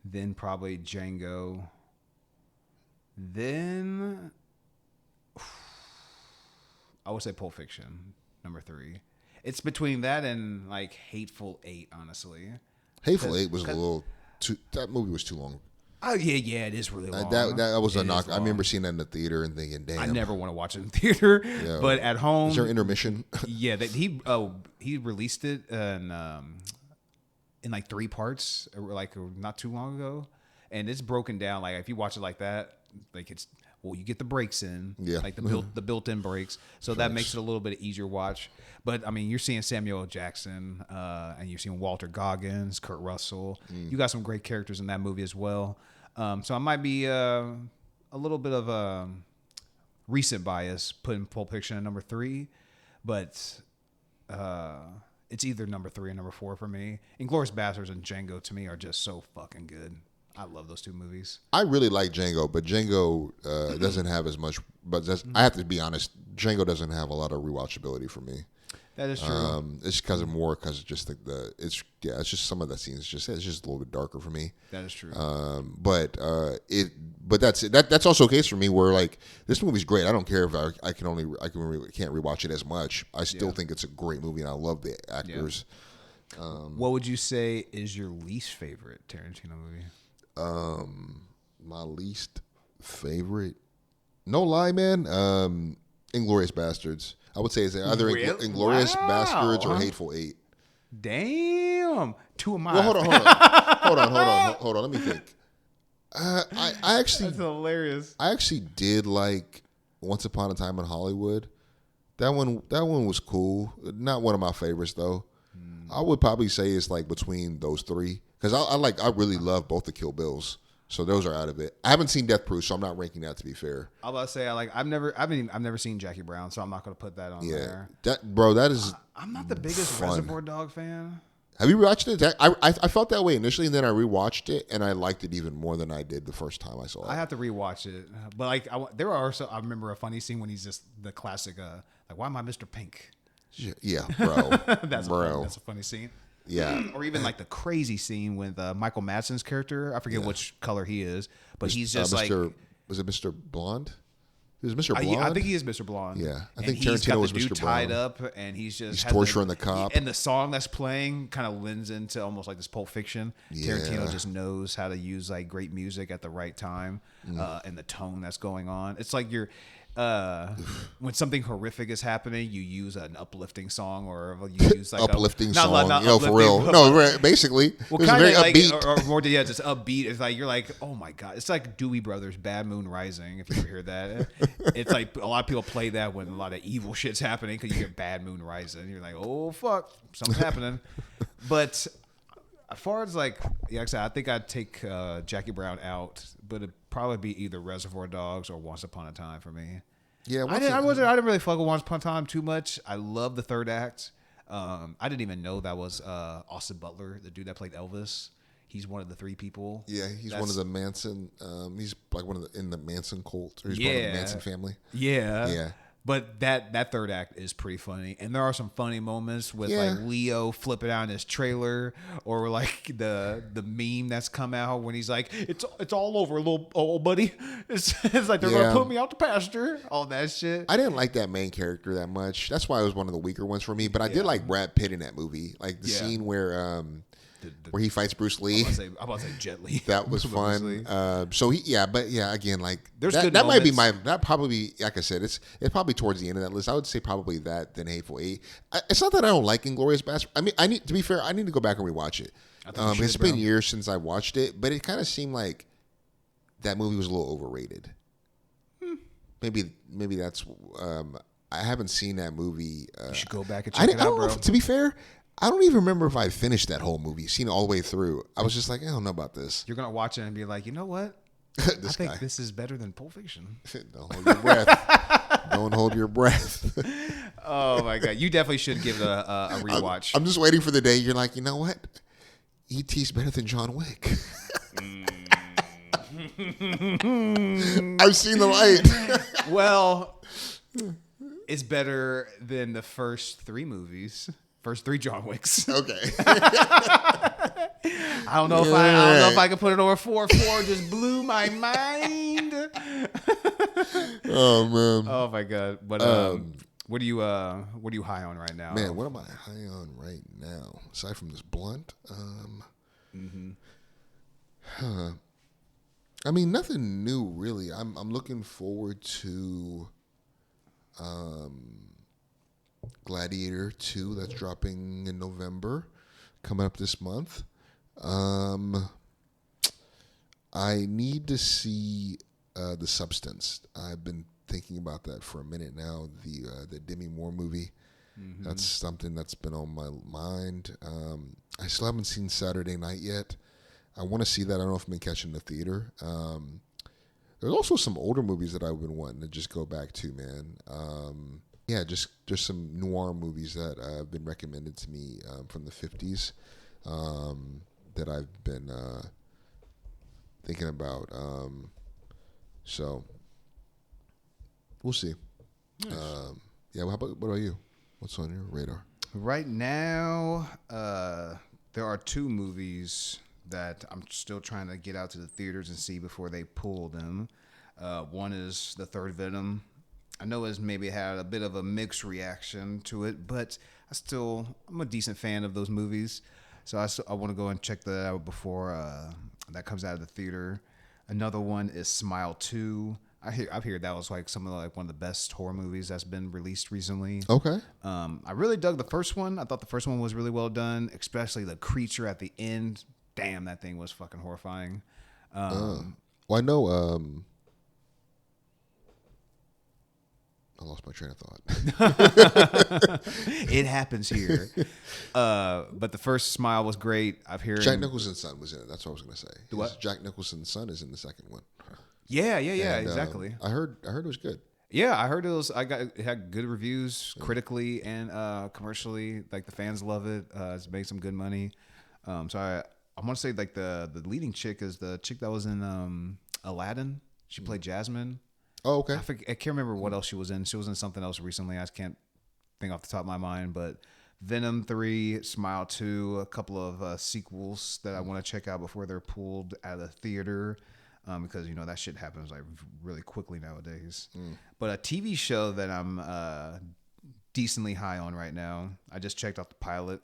Then probably Django. Then I would say Pulp Fiction, number 3. It's between that and Hateful Eight, honestly. Hateful Eight was a little too. That movie was too long. Oh yeah, it is really long. That was a knock. I remember long. seeing that in the theater and thinking, "Damn." I never want to watch it in theater, but at home. Is there intermission? Yeah, he released it in like 3 parts, like not too long ago, and it's broken down. Like if you watch it like that, like it's you get the breaks in, like the built-in breaks, so that makes it a little bit easier watch. But I mean, you're seeing Samuel L. Jackson, and you're seeing Walter Goggins, Kurt Russell. You got some great characters in that movie as well. So I might be a little bit of a recent bias putting Pulp Fiction at number 3, but it's either number 3 or number 4 for me. Inglourious Basterds and Django to me are just so fucking good. I love those 2 movies. I really like Django, but Django doesn't have as much. But I have to be honest, Django doesn't have a lot of rewatchability for me. That is true. It's because of just it's just some of the scenes. It's just a little bit darker for me. That is true. But that's it. That's also a case for me where like this movie's great. I don't care if I can't rewatch it as much. I still think it's a great movie and I love the actors. Yeah. What would you say is your least favorite Tarantino movie? My least favorite, no lie, man. Inglourious Bastards. I would say it's either Inglourious Bastards or Hateful Eight. Damn, 2 of mine. Well, hold on. Let me think. I actually That's hilarious. I actually did like Once Upon a Time in Hollywood. That one was cool. Not one of my favorites though. I would probably say it's like between those 3 because I really love both the Kill Bills. So those are out of it. I haven't seen Death Proof, so I'm not ranking that to be fair. I was about to say I've never seen Jackie Brown, so I'm not going to put that on there. That is. I'm not the biggest fun. Reservoir Dog fan. Have you watched it? I felt that way initially, and then I rewatched it, and I liked it even more than I did the first time I saw it. I have to rewatch it, but like there are also I remember a funny scene when he's just the classic like why am I Mr. Pink? Yeah, bro. That's a funny scene. Yeah. Or even like the crazy scene with Michael Madsen's character. I forget which color he is, but he's just was it Mr. Blonde? He was Mr. Blonde? I think he is Mr. Blonde. Yeah. I and think he's Tarantino got was the dude Mr. tied Blonde. up, and he's torturing the cop. And the song that's playing kind of lends into almost like this Pulp Fiction. Yeah. Tarantino just knows how to use like great music at the right time, and the tone that's going on. It's like you're. When something horrific is happening, you use an uplifting song, or you use like uplifting song. not for real. No, basically, well, it was very like, upbeat. or more, just upbeat. It's like you're like, oh my god, it's like Dewey Brothers' "Bad Moon Rising." If you ever hear that, it's like a lot of people play that when a lot of evil shit's happening because you hear "Bad Moon Rising." You're like, oh fuck, something's happening. But as far as like I said, I think I'd take Jackie Brown out, but it'd probably be either Reservoir Dogs or Once Upon a Time for me. Yeah, I didn't really fuck with Once Upon a Time too much. I love the third act. I didn't even know that was Austin Butler, the dude that played Elvis. He's one of the 3 people. Yeah, he's one of the Manson. He's like in the Manson cult, or he's part of the Manson family. Yeah. But that third act is pretty funny, and there are some funny moments with like Leo flipping out in his trailer, or like the meme that's come out when he's like, "It's all over, little old buddy." It's like they're gonna put me out to pasture. All that shit. I didn't like that main character that much. That's why it was one of the weaker ones for me. But I did like Brad Pitt in that movie, like the scene where he fights Bruce Lee. I'm about to say Jet Li. That was fun. Again, like there's that, good that might be moments. that probably, like I said, it's probably towards the end of that list. I would say probably that, then Hateful Eight. It's not that I don't like Inglourious Basterds. I mean, I need to go back and rewatch it. It's been years since I watched it, but it kind of seemed like that movie was a little overrated. Maybe that's. I haven't seen that movie. You should go back and check it out, bro. To be fair, I don't even remember if I finished that whole movie, seen it all the way through. I was just like, I don't know about this. You're going to watch it and be like, you know what? I think this is better than Pulp Fiction. Don't hold your breath. Don't hold your breath. Oh, my God. You definitely should give it a rewatch. I'm just waiting for the day you're like, you know what? E.T.'s better than John Wick. I've seen the light. Well, it's better than the first 3 movies. First 3 John Wicks. Okay. I don't know if I can put it over 4. 4 just blew my mind. Oh man. Oh my God. But what are you high on right now? Man, what am I high on right now? Aside from this blunt, I mean, nothing new really. I'm looking forward to Gladiator 2 that's dropping in November, coming up this month. I need to see The Substance. I've been thinking about that for a minute now. The Demi Moore movie. That's something that's been on my mind. I still haven't seen Saturday Night yet. I want to see that. I don't know if I've been catching the theater. There's also some older movies that I've been wanting to just go back to, man. Yeah, just some noir movies that have been recommended to me from the 50s that I've been thinking about. So we'll see. Nice. Yeah, what about you? What's on your radar? Right now, there are 2 movies that I'm still trying to get out to the theaters and see before they pull them. One is the third Venom. I know it's maybe had a bit of a mixed reaction to it, but I'm a decent fan of those movies. So I want to go and check that out before that comes out of the theater. Another one is Smile 2. I've heard that was like one of the best horror movies that's been released recently. Okay. I really dug the first one. I thought the first one was really well done, especially the creature at the end. Damn, that thing was fucking horrifying. Well, I know. I lost my train of thought. It happens here. But the first Smile was great. I've heard Jack Nicholson's son was in it. That's what I was going to say. What? Jack Nicholson's son is in the second one. Yeah, And, exactly. I heard it was good. Yeah, I heard it had good reviews critically and commercially. Like the fans love it. It's made some good money. So I want to say like the leading chick is the chick that was in Aladdin. She played Jasmine. Oh, okay. I can't remember what else she was in. She was in something else recently. I just can't think off the top of my mind. But Venom 3, Smile 2, a couple of sequels that I want to check out before they're pulled out of the theater. Because, that shit happens like really quickly nowadays. But a TV show that I'm decently high on right now, I just checked out the pilot,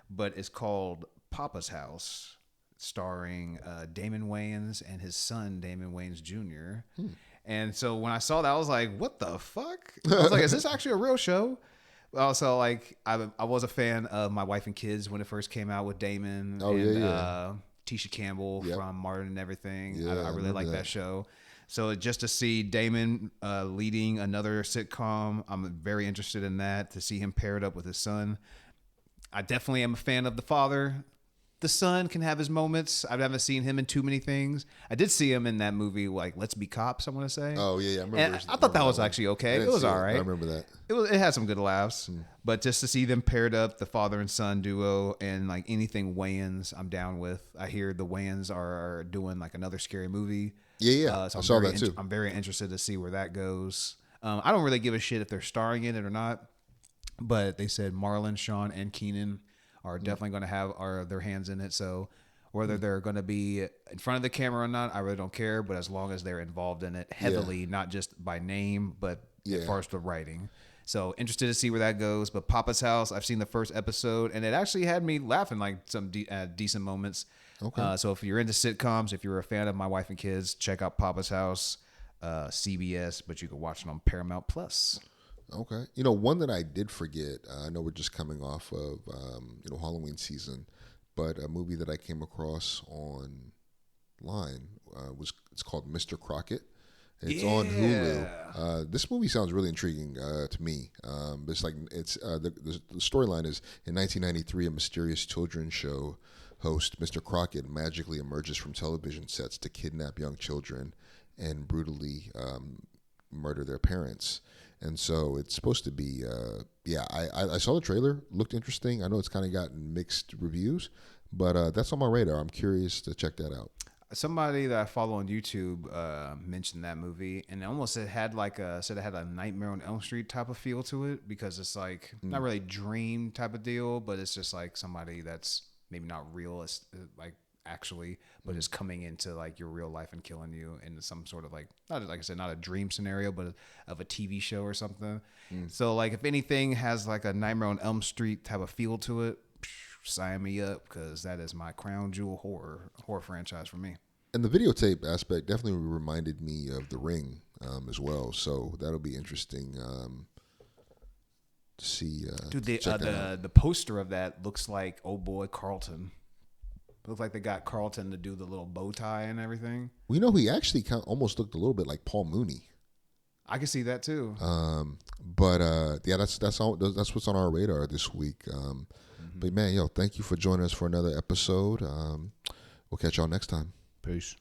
but it's called Papa's House, starring Damon Wayans and his son, Damon Wayans Jr. And so when I saw that, I was like, what the fuck? I was like, is this actually a real show? Also, like, I was a fan of My Wife and Kids when it first came out with Damon Tisha Campbell from Martin and Everything. Yeah, I really like that show. So just to see Damon leading another sitcom, I'm very interested in that, to see him paired up with his son. I definitely am a fan of the father. The son can have his moments. I haven't seen him in too many things. I did see him in that movie, like Let's Be Cops, I want to say. Oh, yeah, I remember. And I thought that was actually okay. It was all right. I remember that. It had some good laughs. But just to see them paired up, the father and son duo, and like anything Wayans, I'm down with. I hear the Wayans are doing like another scary movie. Yeah. So I saw that too. I'm very interested to see where that goes. I don't really give a shit if they're starring in it or not. But they said Marlon, Sean, and Keenan are definitely going to have their hands in it. So whether they're going to be in front of the camera or not, I really don't care. But as long as they're involved in it heavily, not just by name, but as far as the writing. So interested to see where that goes. But Papa's House, I've seen the first episode, and it actually had me laughing like some decent moments. Okay. So if you're into sitcoms, if you're a fan of My Wife and Kids, check out Papa's House, CBS, but you can watch it on Paramount Plus. Okay. One that I did forget, I know we're just coming off of, Halloween season, but a movie that I came across online it's called Mr. Crockett. It's on Hulu. This movie sounds really intriguing to me. The storyline is in 1993, a mysterious children's show host, Mr. Crockett, magically emerges from television sets to kidnap young children and brutally murder their parents. And so it's supposed to be, I saw the trailer, looked interesting. I know it's kind of gotten mixed reviews, but that's on my radar. I'm curious to check that out. Somebody that I follow on YouTube mentioned that movie, and it had a Nightmare on Elm Street type of feel to it, because it's like not really dream type of deal, but it's just like somebody that's maybe not real, like actually, but is coming into like your real life and killing you in some sort of like, not like I said, not a dream scenario, but of a TV show or something. So like if anything has like a Nightmare on Elm Street type of feel to it, sign me up, because that is my crown jewel horror franchise for me. And the videotape aspect definitely reminded me of The Ring as well. So that'll be interesting to see. Dude, check that out. the poster of that looks like oh boy Carlton. Looks like they got Carlton to do the little bow tie and everything. We know he actually almost looked a little bit like Paul Mooney. I can see that too. But yeah, that's what's on our radar this week. But man, thank you for joining us for another episode. We'll catch y'all next time. Peace.